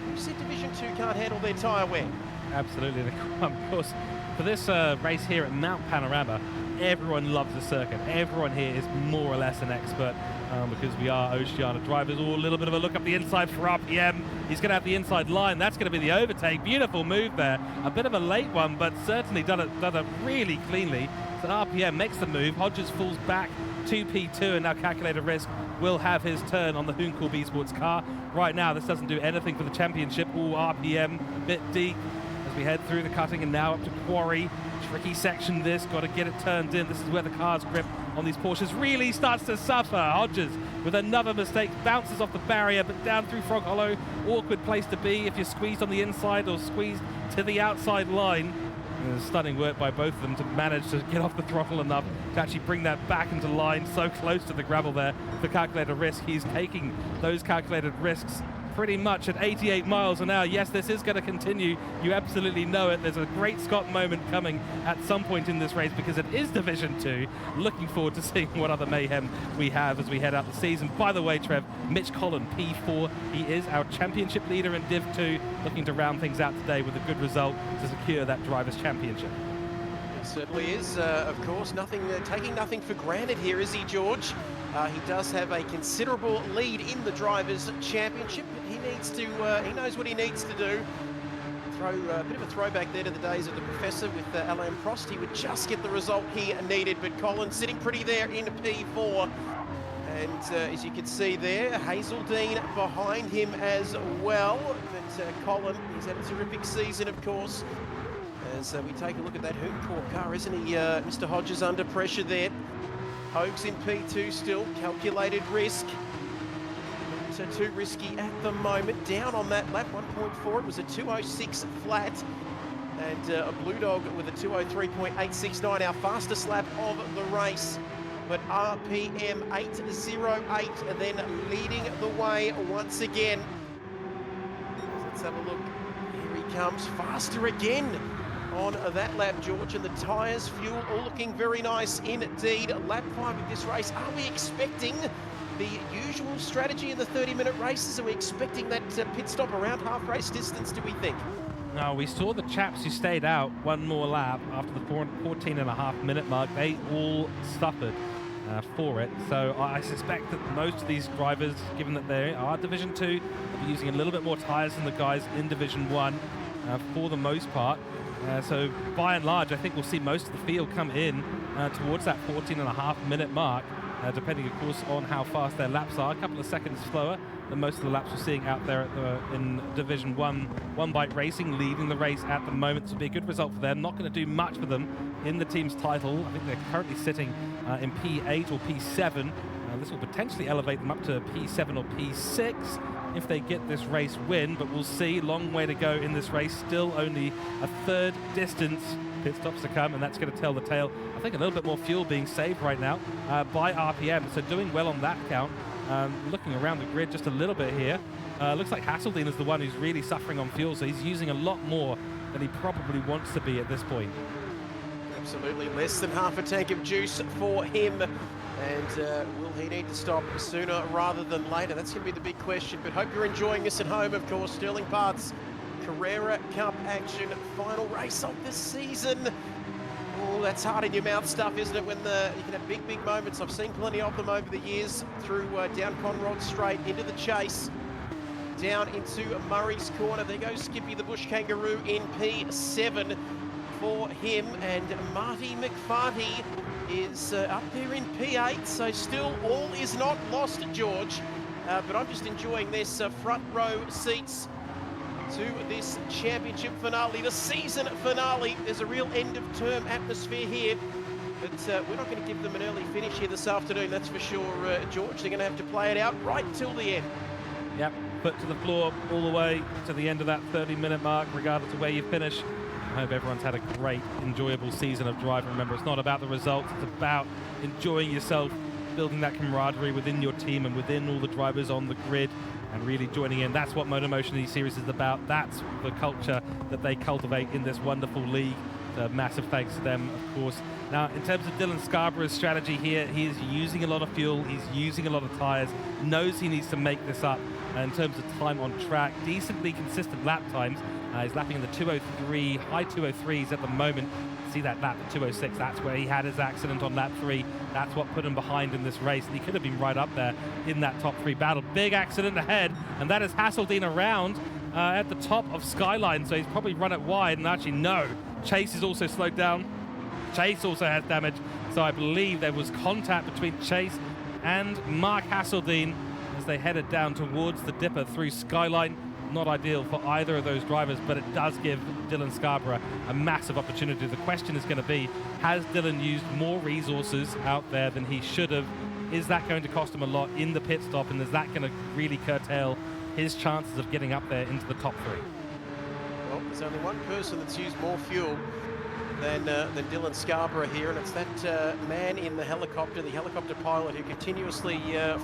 S2: You said Division 2 can't handle their tyre wear. Absolutely.
S1: Of course, for this race here at Mount Panorama, everyone loves the circuit. Everyone here is more or less an expert because we are Oceania drivers. Oh, a little bit of a look up the inside for RPM. He's going to have the inside line. That's going to be the overtake. Beautiful move there. A bit of a late one, but certainly done it really cleanly. So RPM makes the move. Hodges falls back to P2, and now calculated risk will have his turn on the Hooncorp Esports car. Right now, this doesn't do anything for the championship. All RPM, a bit deep as we head through the cutting and now up to Quarry. Tricky section this, got to get it turned in. This is where the car's grip on these Porsches really starts to suffer. Hodges with another mistake, bounces off the barrier, but down through Frog Hollow. Awkward place to be if you're squeezed on the inside or squeezed to the outside line. Stunning work by both of them to manage to get off the throttle enough to actually bring that back into line so close to the gravel there. The calculated risk, he's taking those calculated risks pretty much at 88 miles an hour. Yes, this is going to continue. You absolutely know it. There's a great Scott moment coming at some point in this race because it is Division 2. Looking forward to seeing what other mayhem we have as we head out the season. By the way, Trev, Mitch Collin, P4. He is our championship leader in Div 2, looking to round things out today with a good result to secure that Drivers' Championship.
S2: It certainly is, of course. Taking nothing for granted here, is he, George? He does have a considerable lead in the Drivers' Championship. He needs to, he knows what he needs to do. Throw a bit of a throwback there to the days of the Professor with Alain Prost. He would just get the result he needed, but Collins sitting pretty there in P4. And as you can see there, Hazeldine behind him as well. But Colin, he's had a terrific season, of course. As we take a look at that Hooncorp car, isn't he, Mr. Hodges, under pressure there? Hogues in P2 still, calculated risk. Not too risky at the moment. Down on that lap, 1.4, it was a 206 flat. And a Blue Dog with a 203.869, our fastest lap of the race. But RPM 808 then leading the way once again. Let's have a look. Here he comes, faster again on that lap, George, and the tyres, fuel, all looking very nice indeed. Lap 5 of this race. Are we expecting the usual strategy in the 30-minute races? Are we expecting that pit stop around half race distance, do we think?
S1: No, we saw the chaps who stayed out one more lap after the 14.5-minute mark. They all suffered for it. So I suspect that most of these drivers, given that they are Division 2, will be using a little bit more tyres than the guys in Division 1 for the most part. So by and large, I think we'll see most of the field come in towards that 14.5-minute mark, depending, of course, on how fast their laps are. A couple of seconds slower than most of the laps we're seeing out there in Division 1. One Bike Racing leading the race at the moment. This will be a good result for them. Not going to do much for them in the team's title. I think they're currently sitting in P8 or P7. This will potentially elevate them up to P7 or P6 if they get this race win, but we'll see. Long way to go in this race. Still only a third distance. Pit stops to come, and that's going to tell the tale. I think a little bit more fuel being saved right now by RPM, so doing well on that count. Looking around the grid just a little bit here, looks like Hazeldine is the one who's really suffering on fuel, so he's using a lot more than he probably wants to be at this point.
S2: Absolutely, less than half a tank of juice for him. And will he need to stop sooner rather than later? That's going to be the big question. But hope you're enjoying this at home, of course. Sterling Parts, Carrera Cup action, final race of the season. Oh, that's hard in your mouth stuff, isn't it? When you can have big moments. I've seen plenty of them over the years through down Conrod Straight into the chase, down into Murray's Corner. There goes Skippy the Bush Kangaroo in P7 for him, and Marty McFarty is up there in P8, so still all is not lost, George. But I'm just enjoying this front row seats to this championship finale, the season finale. There's a real end-of-term atmosphere here, but we're not going to give them an early finish here this afternoon, that's for sure, George. They're going to have to play it out right till the end.
S1: Yep, foot to the floor all the way to the end of that 30-minute mark, regardless of where you finish. I hope everyone's had a great, enjoyable season of driving. Remember, it's not about the results, it's about enjoying yourself, building that camaraderie within your team and within all the drivers on the grid, and really joining in. That's what MotorMotion E-Series is about. That's the culture that they cultivate in this wonderful league. So massive thanks to them, of course. Now, in terms of Dylan Scarborough's strategy here, he is using a lot of fuel, he's using a lot of tyres, knows he needs to make this up in terms of time on track. Decently consistent lap times. He's lapping in the 203, high 203s at the moment. See that lap at 206, that's where he had his accident on lap 3. That's what put him behind in this race, and he could have been right up there in that top 3 battle. Big accident ahead, and that is Hazeldine around at the top of Skyline, so he's probably run it wide, and actually no. Chase is also slowed down. Chase also has damage, so I believe there was contact between Chase and Mark Hazeldine as they headed down towards the dipper through Skyline. Not ideal for either of those drivers, but it does give Dylan Scarborough a massive opportunity. The question is going to be, has Dylan used more resources out there than he should have? Is that going to cost him a lot in the pit stop, and is that going to really curtail his chances of getting up there into the top 3?
S2: Well, there's only one person that's used more fuel, than Dylan Scarborough here, and it's that man in the helicopter pilot who continuously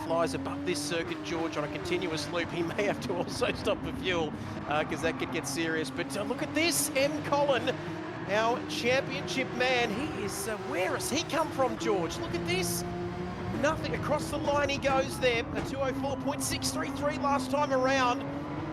S2: flies above this circuit, George, on a continuous loop. He may have to also stop for fuel because that could get serious. But look at this, M. Collin, our championship man. He is, where has he come from, George? Look at this. Nothing across the line he goes there. A 204.633 last time around.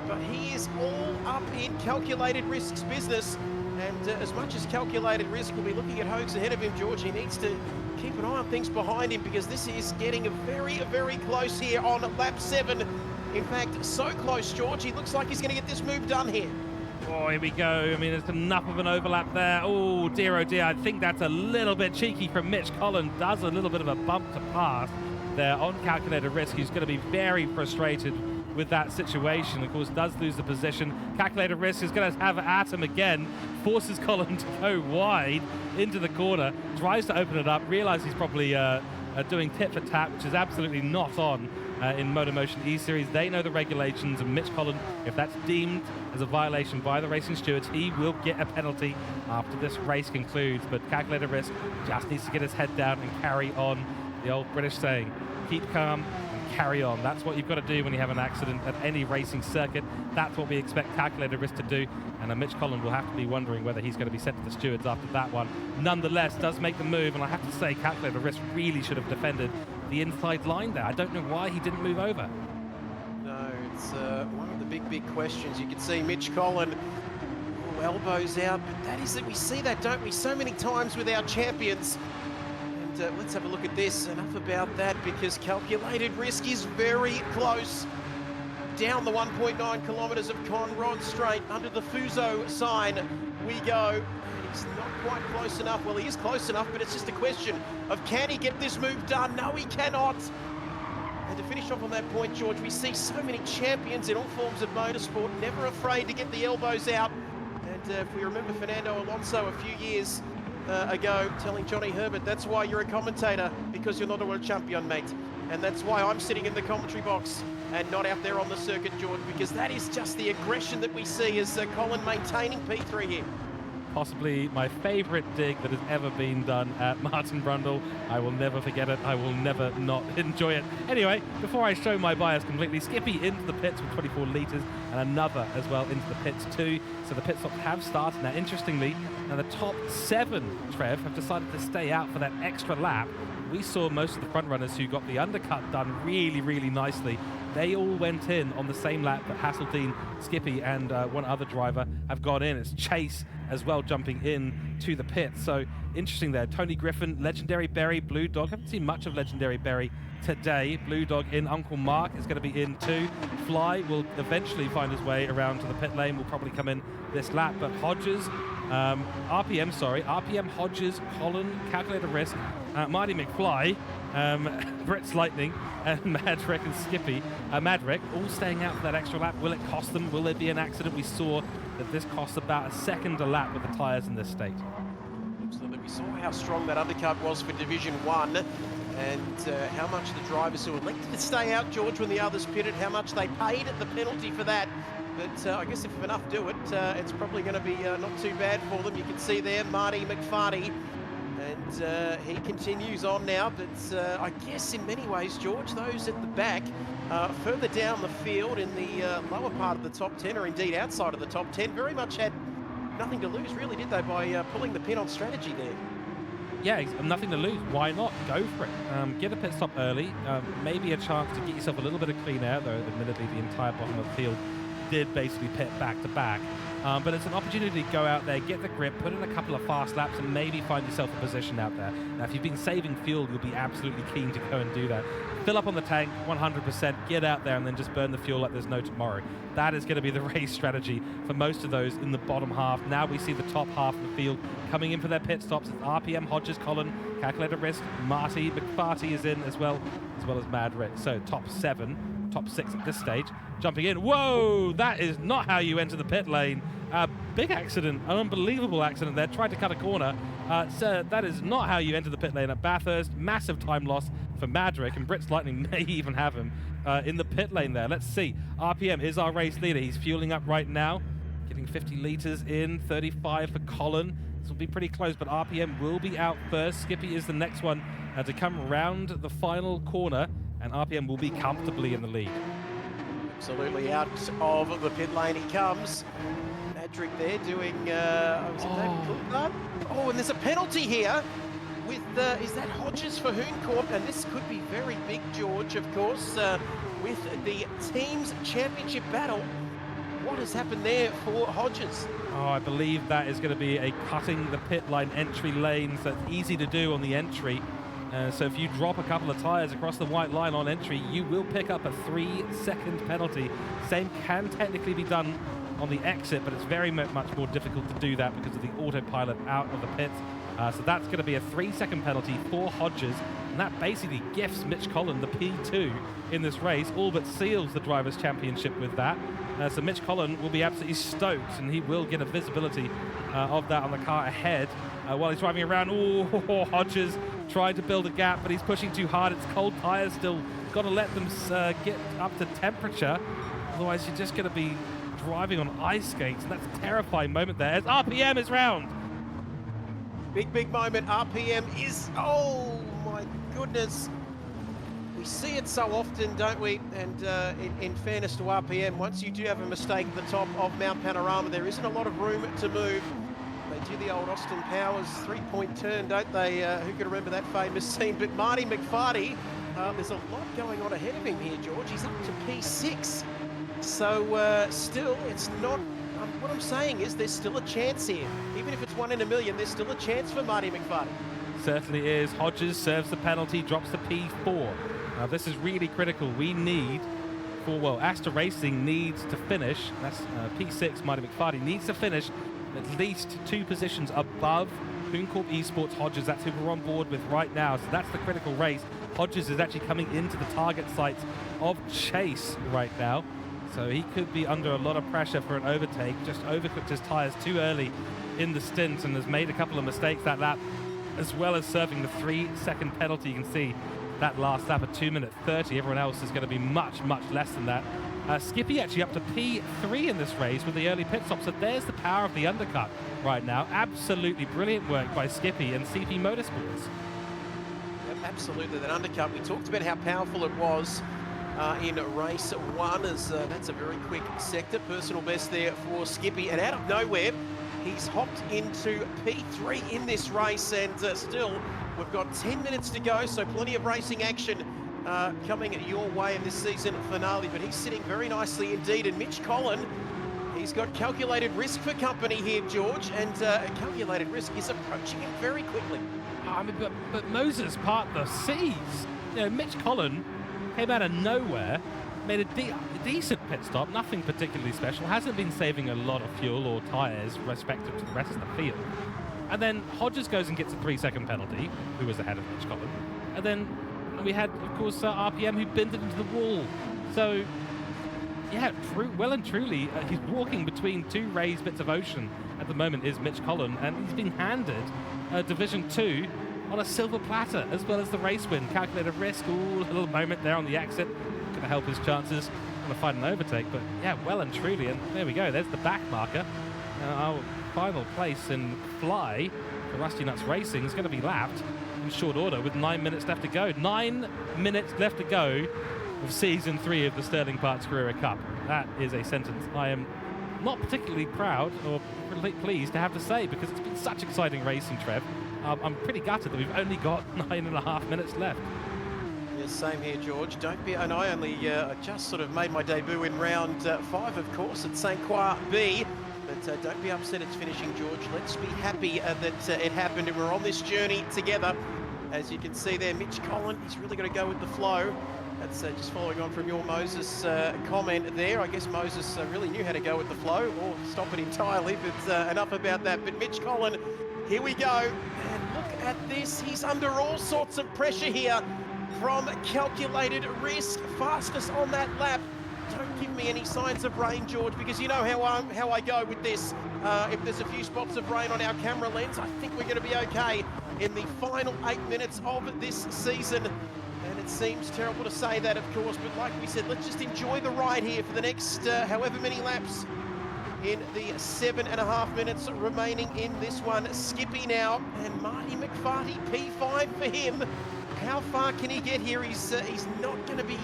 S2: But he is all up in calculated risks business. And as much as calculated risk will be looking at Hogs ahead of him, George, he needs to keep an eye on things behind him because this is getting very, very close here on lap 7. In fact, so close, George, he looks like he's going to get this move done here.
S1: Oh, here we go. I mean, it's enough of an overlap there. Oh dear, I think that's a little bit cheeky from Mitch Collin. Does a little bit of a bump to pass there on calculated risk. He's going to be very frustrated with that situation. Of course, does lose the position. Calculated risk is going to have at him again, forces Collin to go wide into the corner, tries to open it up, realizes he's probably doing tit for tat, which is absolutely not on in MotorMotion E-Series. They know the regulations, and Mitch Collin, if that's deemed as a violation by the racing stewards, he will get a penalty after this race concludes. But calculated risk just needs to get his head down and carry on. The old British saying, keep calm, carry on. That's what you've got to do when you have an accident at any racing circuit. That's what we expect calculated risk to do, and Mitch Collin will have to be wondering whether he's going to be sent to the stewards after that one. Nonetheless, does make the move, and I have to say calculated risk really should have defended the inside line there. I don't know why he didn't move over.
S2: No, it's one of the big questions. You can see Mitch Collin, elbows out, but that is that we see that, don't we, so many times with our champions. Let's have a look at this. Enough about that, because calculated risk is very close. Down the 1.9 kilometres of Conrod Straight under the Fuso sign we go. He's not quite close enough. Well, he is close enough, but it's just a question of can he get this move done? No, he cannot. And to finish off on that point, George, we see so many champions in all forms of motorsport, never afraid to get the elbows out. And if we remember Fernando Alonso a few years ago telling Johnny Herbert, that's why you're a commentator, because you're not a world champion, mate. And that's why I'm sitting in the commentary box and not out there on the circuit, George, because that is just the aggression that we see as Collin maintaining P3 here.
S1: Possibly my favourite dig that has ever been done at Martin Brundle. I will never forget it. I will never not enjoy it. Anyway, before I show my bias completely, Skippy into the pits with 24 litres and another as well into the pits too. So the pit stops have started. Now, interestingly, now the top 7, Trev, have decided to stay out for that extra lap. We saw most of the front runners who got the undercut done really, really nicely. They all went in on the same lap that Hasseltine, Skippy, and one other driver have gone in. It's Chase as well jumping in to the pit. So interesting there. Tony Griffin, Legendary Berry, Blue Dog. Haven't seen much of Legendary Berry today. Blue Dog in. Uncle Mark is going to be in too. Fly will eventually find his way around to the pit lane. Will probably come in this lap. But Hodges, RPM, Hodges, Collin, Calculator Risk, Marty McFly, Brits Lightning, and Madrick and Skippy. Madrick all staying out for that extra lap. Will it cost them? Will there be an accident? We saw that this costs about a second a lap with the tyres in this state.
S2: Absolutely. We saw how strong that undercut was for Division 1 and how much the drivers who elected to stay out, George, when the others pitted, how much they paid the penalty for that. But I guess if enough do it, it's probably going to be not too bad for them. You can see there Marty McFarty, and he continues on now. But I guess in many ways, George, those at the back, further down the field in the lower part of the top 10, or indeed outside of the top 10, very much had nothing to lose, really, did they, by pulling the pin on strategy there?
S1: Yeah, nothing to lose. Why not? Go for it. Get a pit stop early. Maybe a chance to get yourself a little bit of clean air, though admittedly the entire bottom of the field did basically pit back to back. But it's an opportunity to go out there, get the grip, put in a couple of fast laps, and maybe find yourself a position out there. Now, if you've been saving fuel, you'll be absolutely keen to go and do that. Fill up on the tank, 100%, get out there, and then just burn the fuel like there's no tomorrow. That is going to be the race strategy for most of those in the bottom half. Now we see the top half of the field coming in for their pit stops. It's RPM, Hodges, Collin, Calculator Risk, Marty, McFarty is in as well as Madrick. So top 7, top 6 at this stage. Jumping in. Whoa, that is not how you enter the pit lane. Big accident, an unbelievable accident there. Tried to cut a corner. So that is not how you enter the pit lane at Bathurst. Massive time loss for Madrick, and Brits Lightning may even have him in the pit lane there. Let's see. RPM is our race leader. He's fueling up right now, getting 50 litres in, 35 for Collin. This will be pretty close, but RPM will be out first. Skippy is the next one to come round the final corner, and RPM will be comfortably in the lead.
S2: Absolutely out of the pit lane he comes. Madrick there doing, oh, and there's a penalty here with, is that Hodges for Hooncorp? And this could be very big, George, of course, with the team's championship battle. What has happened there for Hodges?
S1: Oh, I believe that is going to be a cutting the pit line entry lane, so it's easy to do on the entry. So if you drop a couple of tyres across the white line on entry, you will pick up a 3-second penalty. Same can technically be done on the exit, but it's very much more difficult to do that because of the autopilot out of the pits. So that's going to be a 3-second penalty for Hodges, and that basically gifts Mitch Collin the P2 in this race, all but seals the Drivers' Championship with that. So Mitch Collin will be absolutely stoked, and he will get a visibility of that on the car ahead while he's driving around. Oh, Hodges trying to build a gap, but he's pushing too hard. It's cold tyres still. Got to let them get up to temperature, otherwise you're just going to be driving on ice skates, and that's a terrifying moment there as RPM is round.
S2: Big moment. RPM is, oh my goodness. We see it so often, don't we? And in fairness to RPM, once you do have a mistake at the top of Mount Panorama, there isn't a lot of room to move. They do the old Austin Powers 3-point turn, don't they? Who can remember that famous scene? But Marty McFarty, there's a lot going on ahead of him here, George. He's up to P6. So still, it's not, what I'm saying is there's still a chance here. Even if it's 1 in a million, there's still a chance for Marty McFarty.
S1: Certainly is. Hodges serves the penalty, drops to P4. Now this is really critical. We need, Asta Racing needs to finish, that's P6, Marty McFarty needs to finish at least 2 positions above Hooncorp Esports Hodges. That's who we're on board with right now, so that's the critical race. Hodges is actually coming into the target sites of Chase right now, so he could be under a lot of pressure for an overtake. Just overcooked his tyres too early in the stint and has made a couple of mistakes that lap, as well as serving the 3-second penalty. You can see that last lap at 2:30. Everyone else is going to be much less than that. Skippy actually up to P3 in this race with the early pit stop, so there's the power of the undercut right now. Absolutely brilliant work by Skippy and CP Motorsports.
S2: Yep, absolutely, that undercut. We talked about how powerful it was in race 1, as that's a very quick sector. Personal best there for Skippy, and out of nowhere, he's hopped into P3 in this race, and still, we've got 10 minutes to go, so plenty of racing action coming your way in this season finale, but he's sitting very nicely indeed. And Mitch Collin, he's got calculated risk for company here, George, and calculated risk is approaching him very quickly.
S1: I mean, but Moses part the seas. You know, Mitch Collin came out of nowhere, made a decent pit stop, nothing particularly special, hasn't been saving a lot of fuel or tyres respective to the rest of the field. And then Hodges goes and gets a 3-second penalty, who was ahead of Mitch Collin. And then we had, of course, RPM, who binned it into the wall. So, yeah, well and truly, he's walking between 2 raised bits of ocean at the moment is Mitch Collin, and he's been handed Division 2 on a silver platter, as well as the race win. Calculated risk, ooh, a little moment there on the exit. Going to help his chances on a fight and overtake, but yeah, well and truly, and there we go, there's the back marker. Our final place in Fly for Rusty Nuts Racing is going to be lapped in short order with 9 minutes left to go. 9 minutes left to go of Season 3 of the Sterling Parts Carrera Cup. That is a sentence I am not particularly proud or pleased to have to say, because it's been such exciting racing, Trev. I'm pretty gutted that we've only got 9.5 minutes left.
S2: Yeah, same here, George. Don't be, and I only just sort of made my debut in round 5, of course, at St. Croix B. But don't be upset it's finishing, George. Let's be happy that it happened and we're on this journey together. As you can see there, Mitch Collin, he's really got to go with the flow. That's just following on from your Moses comment there. I guess Moses really knew how to go with the flow, or stop it entirely, but enough about that. But Mitch Collin, here we go. And look at this. He's under all sorts of pressure here from calculated risk. Fastest on that lap. Don't give me any signs of rain, George, because you know how I go with this. If there's a few spots of rain on our camera lens, I think we're going to be okay in the final 8 minutes of this season. And it seems terrible to say that, of course, but like we said, let's just enjoy the ride here for the next however many laps in the 7.5 minutes remaining in this one. Skippy now, and Marty McFarty, P5 for him. How far can he get here? He's not going to be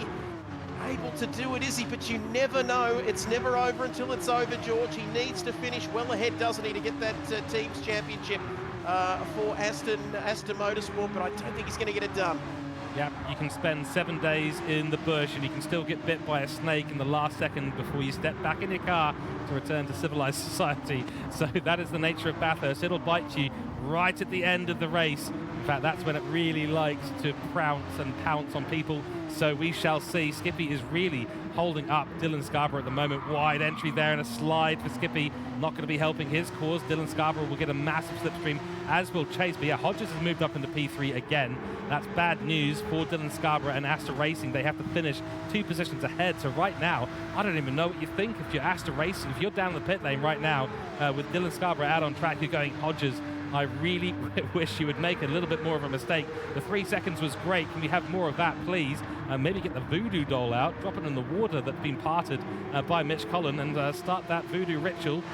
S2: able to do it, is he? But you never know. It's never over until it's over, George. He needs to finish well ahead, doesn't he, to get that team's championship for Aston Motorsport, but I don't think he's going to get it done.
S1: Yeah, you can spend 7 days in the bush and you can still get bit by a snake in the last second before you step back in your car to return to civilized society. So that is the nature of Bathurst. It'll bite you right at the end of the race. In fact, that's when it really likes to pounce on people. So we shall see. Skippy is really holding up Dylan Scarborough at the moment. Wide entry there and a slide for Skippy. Not going to be helping his cause. Dylan Scarborough will get a massive slipstream, as will Chase. But yeah, Hodges has moved up into P3 again. That's bad news for Dylan Scarborough and Asta Racing. They have to finish 2 positions ahead. So right now, I don't even know what you think if you're Asta Racing. If you're down the pit lane right now with Dylan Scarborough out on track, you're going, Hodges, I really wish you would make a little bit more of a mistake. The 3 seconds was great. Can we have more of that, please? Maybe get the voodoo doll out, drop it in the water that's been parted by Mitch Collin, and start that voodoo ritual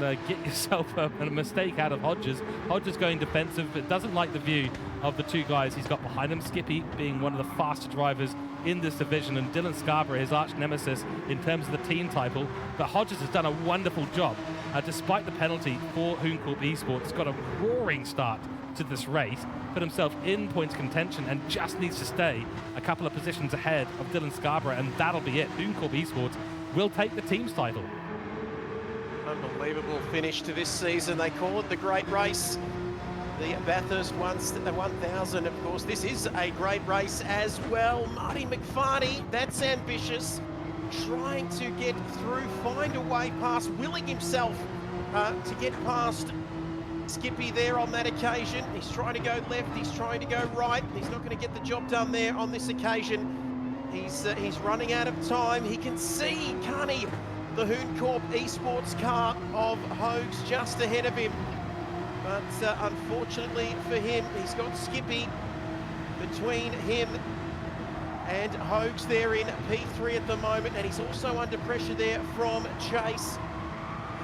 S1: and get yourself a mistake out of Hodges. Hodges going defensive, but doesn't like the view of the 2 guys he's got behind him. Skippy being one of the faster drivers in this division, and Dylan Scarborough, his arch nemesis in terms of the team title. But Hodges has done a wonderful job. Despite the penalty for Hooncorp Esports, got a roaring start to this race, put himself in points contention and just needs to stay a couple of positions ahead of Dylan Scarborough, and that'll be it. Hooncorp Esports will take the team's title.
S2: Unbelievable finish to this season. They call it the great race. The Bathurst 1000, of course. This is a great race as well. Marty McFarty, that's ambitious. Trying to get through, find a way past, willing himself to get past Skippy there on that occasion. He's trying to go left, he's trying to go right. He's not going to get the job done there on this occasion. He's running out of time. He can see, can't he, the Hooncorp Esports car of Hogues just ahead of him. But unfortunately for him, he's got Skippy between him and Hogues there in P3 at the moment, and he's also under pressure there from Chase.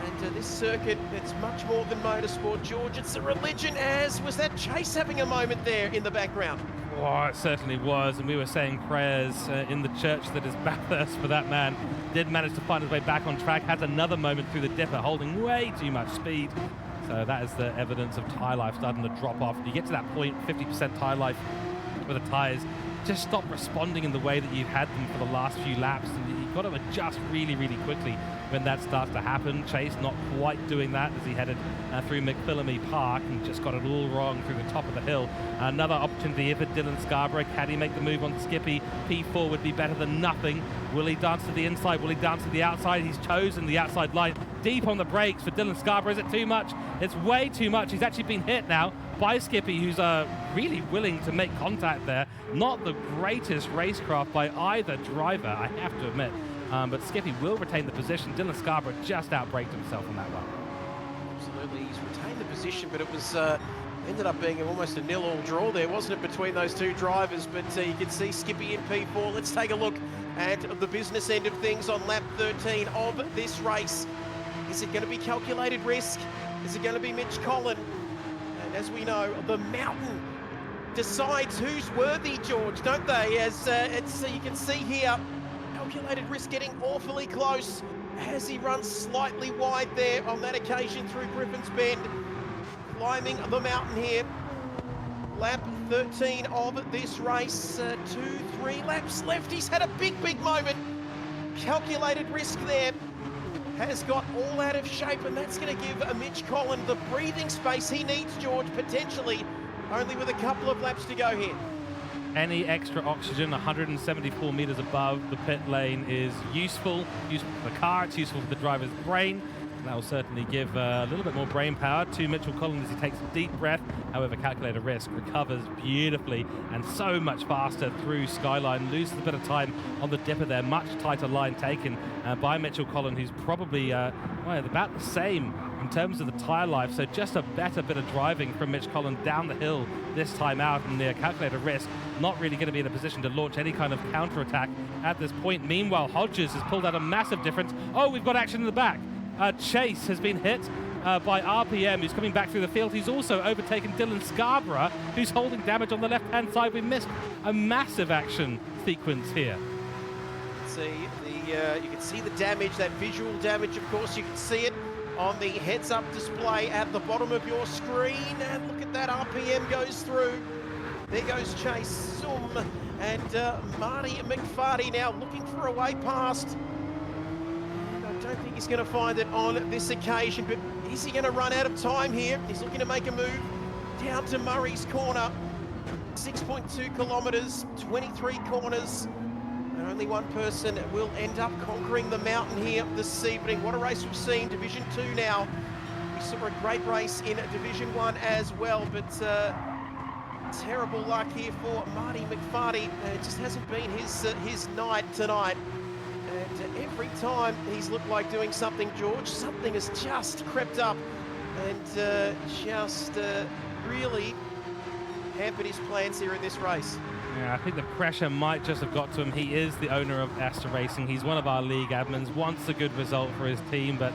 S2: And this circuit, it's much more than motorsport, George. It's a religion, as was that Chase having a moment there in the background.
S1: Oh, it certainly was, and we were saying prayers in the church that is Bathurst for that man. Did manage to find his way back on track, had another moment through the dipper, holding way too much speed. So that is the evidence of tyre life starting to drop off. You get to that point, 50% tyre life with the tyres, just stop responding in the way that you've had them for the last few laps, and you've got to adjust really, really quickly when that starts to happen. Chase not quite doing that as he headed through McPhillamy Park and just got it all wrong through the top of the hill. Another opportunity here for Dylan Scarborough. Can he make the move on Skippy? P4 would be better than nothing. Will he dance to the inside? Will he dance to the outside? He's chosen the outside line. Deep on the brakes for Dylan Scarborough. Is it too much? It's way too much. He's actually been hit now by Skippy, who's really willing to make contact there. Not the greatest racecraft by either driver, I have to admit. But Skippy will retain the position. Dylan Scarborough just outbraked himself on that one.
S2: Absolutely, he's retained the position, but it was ended up being almost a 0-all draw there, wasn't it, between those 2 drivers? But you can see Skippy in P4. Let's take a look at the business end of things on lap 13 of this race. Is it going to be calculated risk? Is it going to be Mitch Collin? And as we know, the mountain decides who's worthy, George, don't they? As you can see here, calculated risk getting awfully close as he runs slightly wide there on that occasion through Griffin's Bend. Climbing the mountain here. Lap 13 of this race. 2-3 laps left. He's had a big moment. Calculated risk there. Has got all out of shape, and that's going to give Mitch Collin the breathing space he needs, George, potentially, only with a couple of laps to go here.
S1: Any extra oxygen 174 meters above the pit lane is useful for the car, it's useful for the driver's brain. That will certainly give a little bit more brain power to Mitchell Collins as he takes a deep breath. However, calculated risk recovers beautifully and so much faster through Skyline. Loses a bit of time on the dipper there. Much tighter line taken by Mitchell Collins, who's probably about the same in terms of the tyre life. So just a better bit of driving from Mitch Collins down the hill this time out. And the calculated risk not really going to be in a position to launch any kind of counter-attack at this point. Meanwhile, Hodges has pulled out a massive difference. Oh, we've got action in the back. Chase has been hit by RPM, who's coming back through the field. He's also overtaken Dylan Scarborough, who's holding damage on the left-hand side. We missed a massive action sequence here.
S2: You can see the damage, that visual damage, of course. You can see it on the heads-up display at the bottom of your screen. And look at that, RPM goes through. There goes Chase, Zoom, and Marty McFarty now looking for a way past. And I don't think he's going to find it on this occasion, but is he going to run out of time here? He's looking to make a move down to Murray's Corner. 6.2 kilometres, 23 corners. And only one person will end up conquering the mountain here this evening. What a race we've seen, Division 2 now. We saw a great race in Division 1 as well, but terrible luck here for Marty McFarty. It just hasn't been his night tonight. And every time he's looked like doing something, George, something has just crept up and just really hampered his plans here in this race.
S1: Yeah, I think the pressure might just have got to him. He is the owner of Astor Racing. He's one of our league admins, wants a good result for his team, but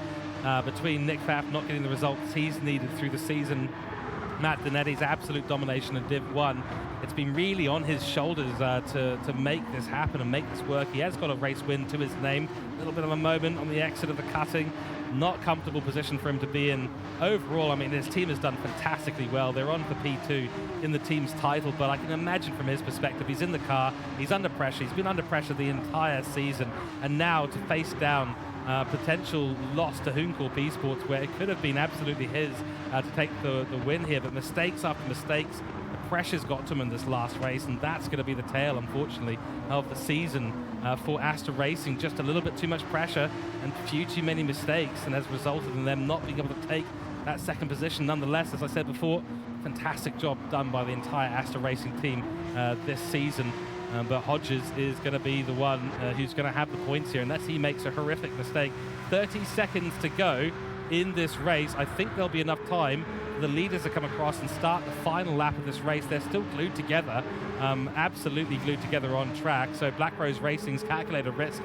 S1: between Nick Pfaff not getting the results he's needed through the season, Matt Donetti's absolute domination in Div 1, it's been really on his shoulders to make this happen and make this work. He has got a race win to his name. A little bit of a moment on the exit of the cutting. Not comfortable position for him to be in. Overall, I mean, his team has done fantastically well. They're on for P2 in the team's title, but I can imagine from his perspective, he's in the car, he's under pressure, he's been under pressure the entire season, and now to face down potential loss to Hooncorp Esports, where it could have been absolutely his to take the win here, but mistakes after mistakes, the pressure's got to him in this last race, and that's going to be the tale, unfortunately, of the season for Astor Racing. Just a little bit too much pressure and too many mistakes, and has resulted in them not being able to take that second position. Nonetheless, as I said before, fantastic job done by the entire Astor Racing team this season. But Hodges is going to be the one who's going to have the points here, unless he makes a horrific mistake. 30 seconds to go in this race. I think there'll be enough time for the leaders to come across and start the final lap of this race. They're still glued together, absolutely glued together on track. So Black Rose Racing's calculated risk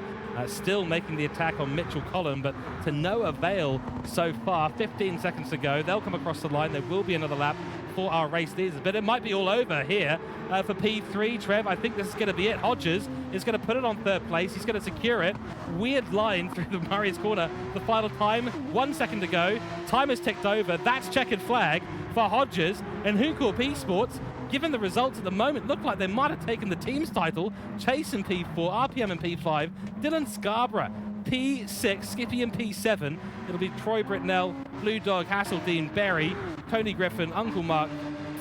S1: still making the attack on Mitchell Collin, but to no avail so far. 15 seconds to go. They'll come across the line. There will be another lap for our race leaders, but it might be all over here for P3. Trev, I think this is going to be it. Hodges is going to put it on third place. He's going to secure it. Weird line through the Murray's Corner. The final time, 1 second to go. Time has ticked over. That's checkered flag for Hodges, and Hooncorp Esports, given the results at the moment, look like they might have taken the team's title. Chase in P4, RPM in P5, Dylan Scarborough P6, Skippy in P7. It'll be Troy Britnell, Blue Dog, Hasseldean, Berry, Tony Griffin, Uncle Mark,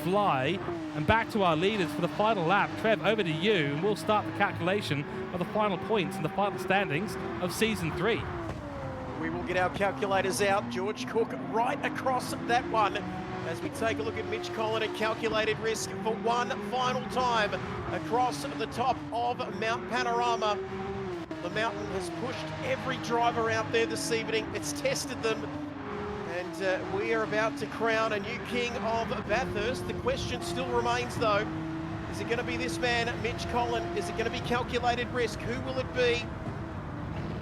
S1: Fly, and back to our leaders for the final lap. Trev, over to you, and we'll start the calculation of the final points and the final standings of Season 3.
S2: We will get our calculators out. George Cook right across that one as we take a look at Mitch Collin at calculated risk for one final time across the top of Mount Panorama. The mountain has pushed every driver out there this evening. It's tested them. And we are about to crown a new king of Bathurst. The question still remains, though. Is it going to be this man, Mitch Collin? Is it going to be calculated risk? Who will it be?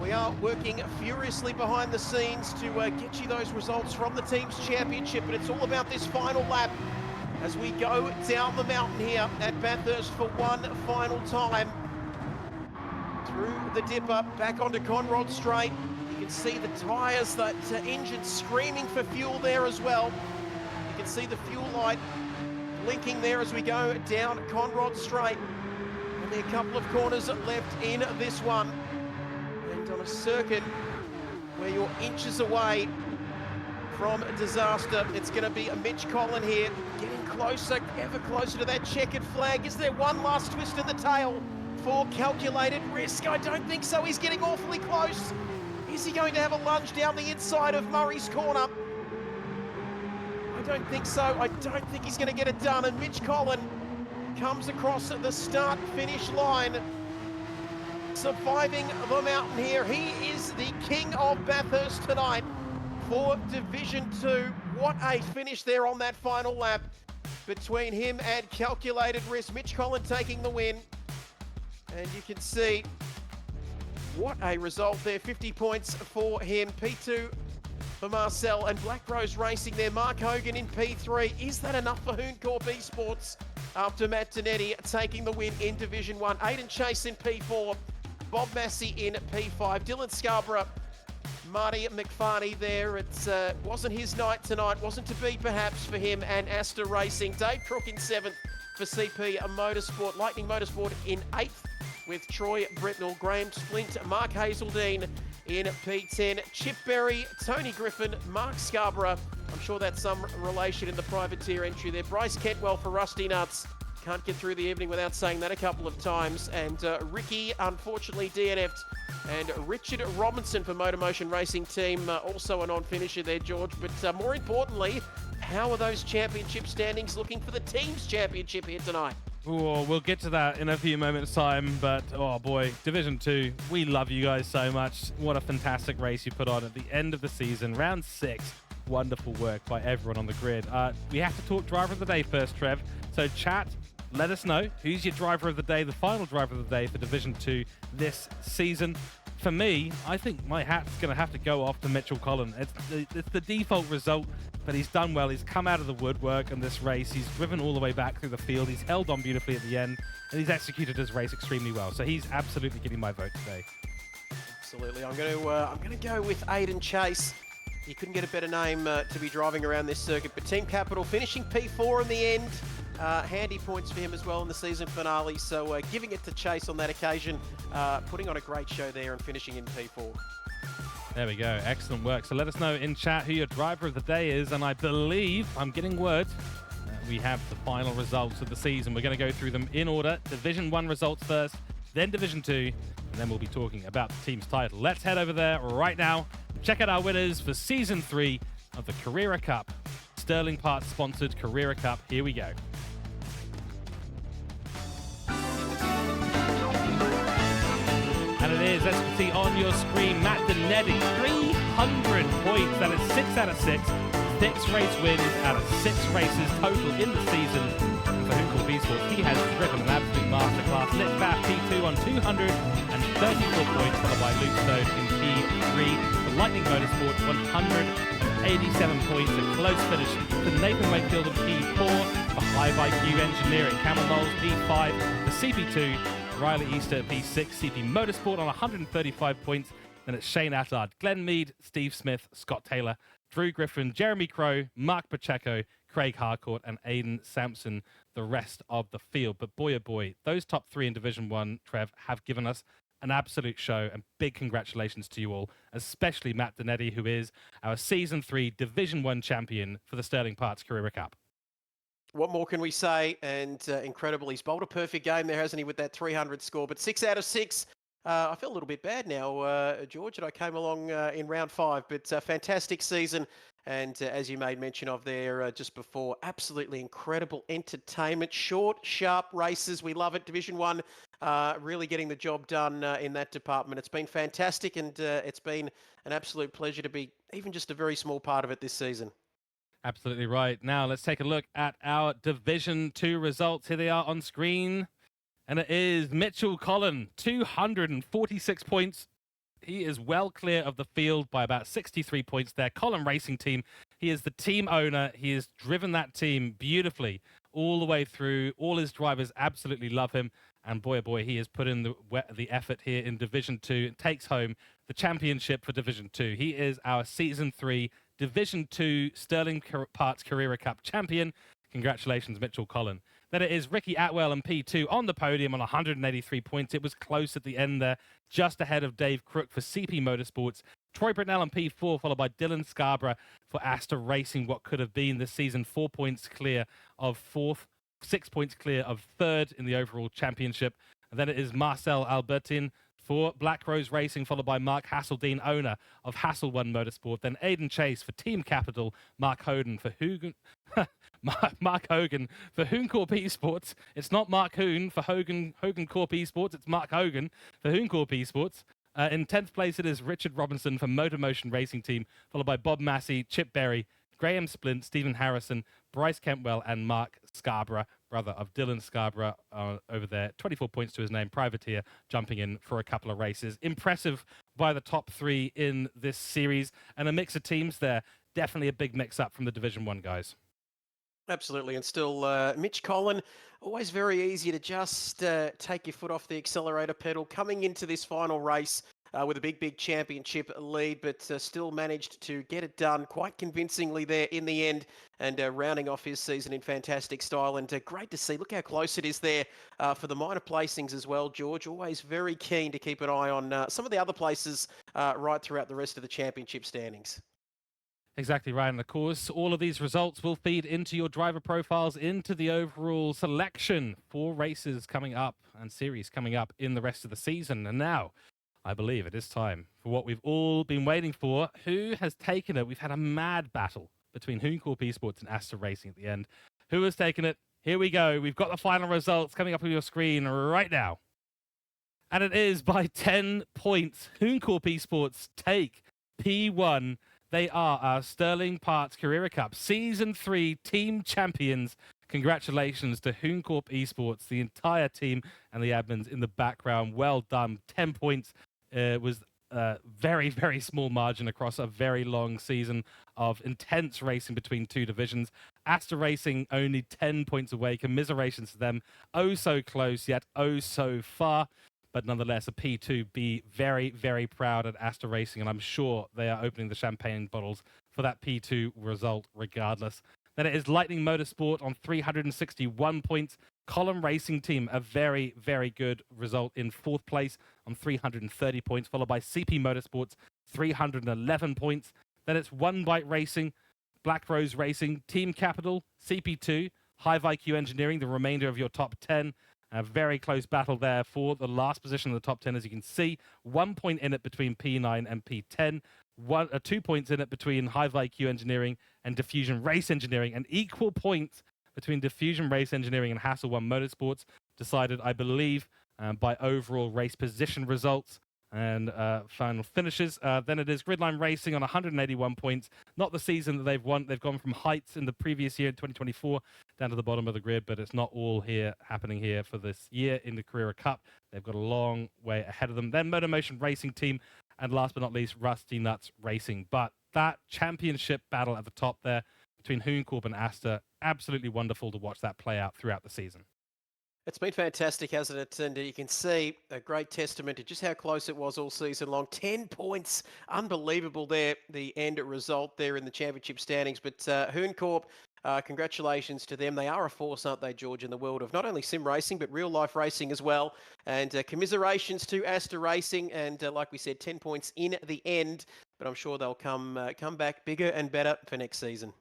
S2: We are working furiously behind the scenes to get you those results from the team's championship, but it's all about this final lap as we go down the mountain here at Bathurst for one final time. Through the dipper, back onto Conrod Straight. You can see the tyres, that engine screaming for fuel there as well. You can see the fuel light blinking there as we go down Conrod Straight. Only a couple of corners left in this one. And on a circuit where you're inches away from disaster, it's going to be a Mitch Collin here, getting closer, ever closer to that checkered flag. Is there one last twist in the tail for calculated risk? I don't think so. He's getting awfully close. Is he going to have a lunge down the inside of Murray's Corner? I don't think so. I don't think he's going to get it done. And Mitch Collin comes across the start-finish line, surviving the mountain here. He is the king of Bathurst tonight for Division 2. What a finish there on that final lap between him and calculated risk. Mitch Collin taking the win. And you can see what a result there. 50 points for him. P2 for Marcel and Black Rose Racing there. Mark Hogan in P3. Is that enough for Hooncorp Esports after Matt Donetti taking the win in Division 1? Aiden Chase in P4. Bob Massey in P5. Dylan Scarborough, Marty McFarney there. It wasn't his night tonight. Wasn't to be perhaps for him and Astor Racing. Dave Crook in 7th for CP Motorsport. Lightning Motorsport in 8th with Troy Britnell, Graham Splint, Mark Hazeldine in P10. Chip Berry, Tony Griffin, Mark Scarborough. I'm sure that's some relation in the privateer entry there. Bryce Kentwell for Rusty Nuts. Can't get through the evening without saying that a couple of times. And Ricky, unfortunately, DNF'd. And Richard Robinson for MotorMotion Racing Team, also a non-finisher there, George. But more importantly, how are those championship standings looking for the team's championship here tonight?
S1: Oh, we'll get to that in a few moments' time, but oh boy, Division 2, we love you guys so much. What a fantastic race you put on at the end of the season. Round 6, wonderful work by everyone on the grid. We have to talk driver of the day first, Trev. So chat, let us know who's your driver of the day, the final driver of the day for Division 2 this season. For me, I think my hat's going to have to go off to Mitchell Collin. It's the default result, but he's done well. He's come out of the woodwork in this race. He's driven all the way back through the field. He's held on beautifully at the end, and he's executed his race extremely well. So he's absolutely getting my vote today.
S2: Absolutely. I'm going to go with Aiden Chase. You couldn't get a better name to be driving around this circuit. But Team Capital finishing P4 in the end. Handy points for him as well in the season finale. So giving it to Chase on that occasion, putting on a great show there and finishing in P4.
S1: There we go. Excellent work. So let us know in chat who your driver of the day is. And I believe, I'm getting word, we have the final results of the season. We're going to go through them in order. Division 1 results first, then Division 2, and then we'll be talking about the team's title. Let's head over there right now. Check out our winners for Season 3 of the Carrera Cup. Sterling Parts sponsored Carrera Cup. Here we go. And it is, as you can see on your screen, Matt Donetti, 300 points. That is 6 out of 6. 6 race wins out of 6 races total in the season. And for Hooncorp Esports, he has driven an absolute masterclass. Nick Bath, P2 on 234 points, followed by Luke Stone in P3. For Lightning Motorsport, 187 points. A close finish to Nathan Wakefield in P4. For Hive IQ Engineering, Camel Knowles, P5. For CP2, Riley Easter at P6, CP Motorsport on 135 points. Then it's Shane Attard, Glenn Mead, Steve Smith, Scott Taylor, Drew Griffin, Jeremy Crow, Mark Pacheco, Craig Harcourt, and Aidan Sampson, the rest of the field. But boy, oh boy, those top 3 in Division 1, Trev, have given us an absolute show, and big congratulations to you all, especially Matt Donetti, who is our Season 3 Division 1 champion for the Sterling Parts Carrera Cup.
S2: What more can we say? And incredible. He's bowled a perfect game there, hasn't he, with that 300 score. But 6 out of 6. I feel a little bit bad now, George, that I came along in round 5. But fantastic season. And as you made mention of there just before, absolutely incredible entertainment. Short, sharp races. We love it. Division 1 really getting the job done in that department. It's been fantastic, and it's been an absolute pleasure to be even just a very small part of it this season.
S1: Absolutely right. Now let's take a look at our Division 2 results. Here they are on screen. And it is Mitchell Collin, 246 points. He is well clear of the field by about 63 points there. Collin Racing Team, he is the team owner. He has driven that team beautifully all the way through. All his drivers absolutely love him. And boy, oh boy, he has put in the effort here in Division 2 and takes home the championship for Division 2. He is our Season 3 Division 2 Sterling Parts Carrera Cup champion. Congratulations, Mitchell Collin. Then it is Ricky Atwell and P2 on the podium on 183 points. It was close at the end there, just ahead of Dave Crook for CP Motorsports. Troy Britnell on P4, followed by Dylan Scarborough for Astor Racing, what could have been this season 4 points clear of 4th, 6 points clear of 3rd in the overall championship. And then it is Marcel Albertin for Black Rose Racing, followed by Mark Hasseldine, owner of Hassel One Motorsport. Then Aiden Chase for Team Capital, Mark Hogan for Mark Hogan for Hooncorp Esports. It's not Mark Hoon for Hogan Corp Esports. It's Mark Hogan for Hooncorp Esports. In 10th place, it is Richard Robinson for MotorMotion Racing Team, followed by Bob Massey, Chip Berry, Graham Splint, Stephen Harrison, Bryce Kentwell, and Mark Scarborough, brother of Dylan Scarborough over there. 24 points to his name, privateer, jumping in for a couple of races. Impressive by the top three in this series, and a mix of teams there. Definitely a big mix-up from the Division 1 guys.
S2: Absolutely, and still Mitch Collin, always very easy to just take your foot off the accelerator pedal coming into this final race with a big championship lead, but still managed to get it done quite convincingly there in the end, and rounding off his season in fantastic style. And great to see, look how close it is there for the minor placings as well, George. Always very keen to keep an eye on some of the other places right throughout the rest of the championship standings.
S1: Exactly right. And of course, all of these results will feed into your driver profiles, into the overall selection for races coming up and series coming up in the rest of the season. And now, I believe it is time for what we've all been waiting for. Who has taken it? We've had a mad battle between Hooncorp Esports and Asta Racing at the end. Who has taken it? Here we go. We've got the final results coming up on your screen right now. And it is by 10 points. Hooncorp Esports take P1. They are our Sterling Parts Carrera Cup Season 3 team champions. Congratulations to Hooncorp Esports, the entire team, and the admins in the background. Well done. 10 points was a very, very small margin across a very long season of intense racing between two divisions. Asta Racing only 10 points away. Commiserations to them. Oh, so close, yet oh, so far. But nonetheless, a P2. Be very, very proud at Asta Racing, and I'm sure they are opening the champagne bottles for that P2 result regardless. Then it is Lightning Motorsport on 361 points. Column Racing Team, a very, very good result in fourth place on 330 points, followed by CP Motorsports, 311 points. Then it's One Bite Racing, Black Rose Racing, Team Capital, CP2, Hive IQ Engineering, the remainder of your top 10. A very close battle there for the last position in the top 10, as you can see. 1 point in it between P9 and P10. 2 points in it between Hive IQ Engineering and Diffusion Race Engineering. And equal points between Diffusion Race Engineering and Hassel 1 Motorsports, decided, I believe, by overall race position results and final finishes. Then it is Gridline Racing on 181 points. Not the season that they've won. They've gone from heights in the previous year, 2024, down to the bottom of the grid, but it's not all here happening here for this year in the Carrera Cup. They've got a long way ahead of them. Then MotorMotion Racing Team, and last but not least, Rusty Nuts Racing. But that championship battle at the top there between Hooncorp and Asta, absolutely wonderful to watch that play out throughout the season.
S2: It's been fantastic, hasn't it? And you can see a great testament to just how close it was all season long. 10 points. Unbelievable there, the end result there in the championship standings. But Hooncorp, congratulations to them. They are a force, aren't they, George, in the world of not only sim racing, but real-life racing as well. And commiserations to Asta Racing. And like we said, 10 points in the end. But I'm sure they'll come back bigger and better for next season.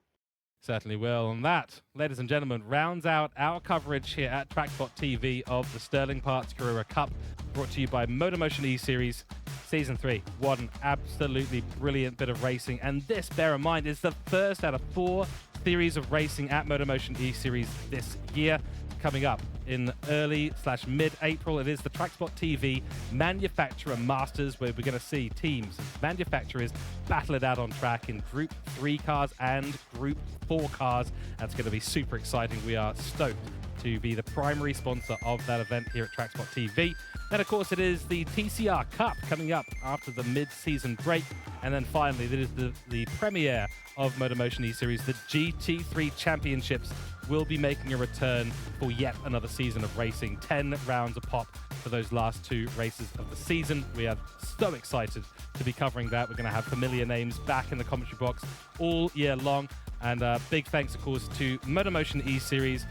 S1: Certainly will. And that, ladies and gentlemen, rounds out our coverage here at TrackSpotTV of the Sterling Parts Carrera Cup, brought to you by MotorMotion E-Series Season 3. What an absolutely brilliant bit of racing. And this, bear in mind, is the first out of 4 series of racing at MotorMotion E-Series this year. Coming up in early/mid-April, it is the TrackSpotTV Manufacturer Masters, where we're going to see teams, manufacturers, battle it out on track in Group 3 cars and Group 4 cars. That's going to be super exciting. We are stoked to be the primary sponsor of that event here at TrackSpotTV. Then, of course, it is the TCR Cup coming up after the mid-season break. And then finally, it is the premiere of MotorMotion E-Series. The GT3 Championships will be making a return for yet another season of racing. 10 rounds a pop for those last 2 races of the season. We are so excited to be covering that. We're going to have familiar names back in the commentary box all year long. And big thanks, of course, to MotorMotion E-Series,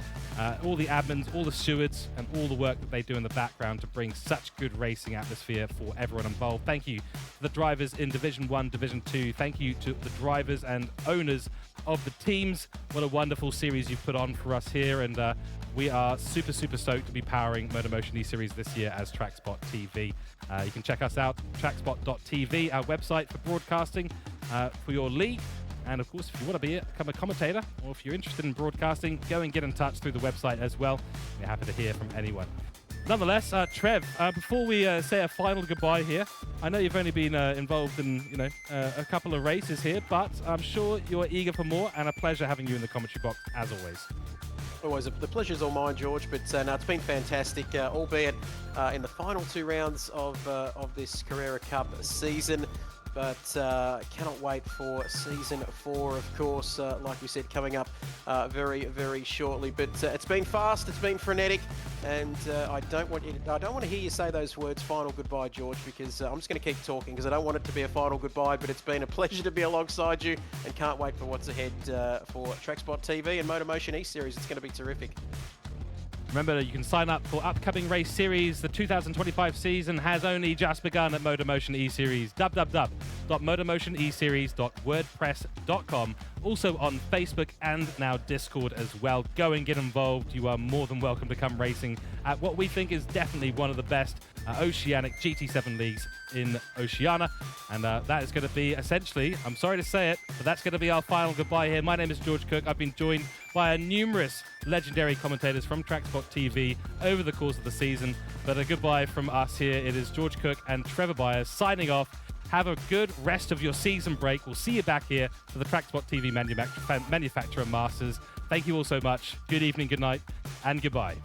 S1: all the admins, all the stewards, and all the work that they do in the background to bring such good racing atmosphere for everyone involved. Thank you to the drivers in Division 1, Division 2. Thank you to the drivers and owners of the teams. What a wonderful series you've put on for us here. And we are super, super stoked to be powering MotorMotion E-Series this year as TrackSpotTV. You can check us out, TrackSpot.tv, our website for broadcasting for your league. And of course, if you want to become a commentator, or if you're interested in broadcasting, go and get in touch through the website as well. We're happy to hear from anyone. Nonetheless, Trev, before we say a final goodbye here, I know you've only been involved in a couple of races here, but I'm sure you're eager for more, and a pleasure having you in the commentary box as always.
S2: Always the pleasure's all mine, George. But no, it's been fantastic, albeit in the final 2 rounds of this Carrera Cup season. But cannot wait for season 4, of course, like we said, coming up very, very shortly. But it's been fast, it's been frenetic, and I don't want to hear you say those words, final goodbye, George, because I'm just going to keep talking because I don't want it to be a final goodbye. But it's been a pleasure to be alongside you, and can't wait for what's ahead for TrackSpotTV and MotorMotion E-Series. It's going to be terrific.
S1: Remember, you can sign up for upcoming race series. The 2025 season has only just begun at MotorMotion E-Series. www.motormotioneseries.wordpress.com. Also on Facebook and now Discord as well. Go and get involved. You are more than welcome to come racing at what we think is definitely one of the best oceanic GT7 leagues in Oceania. And that is going to be essentially, I'm sorry to say it, but that's going to be our final goodbye here. My name is George Cook. I've been joined by numerous legendary commentators from TrackSpotTV over the course of the season. But a goodbye from us here. It is George Cook and Trevor Byers signing off. Have a good rest of your season break. We'll see you back here for the TrackSpotTV Manufacturer Masters. Thank you all so much. Good evening, good night, and goodbye.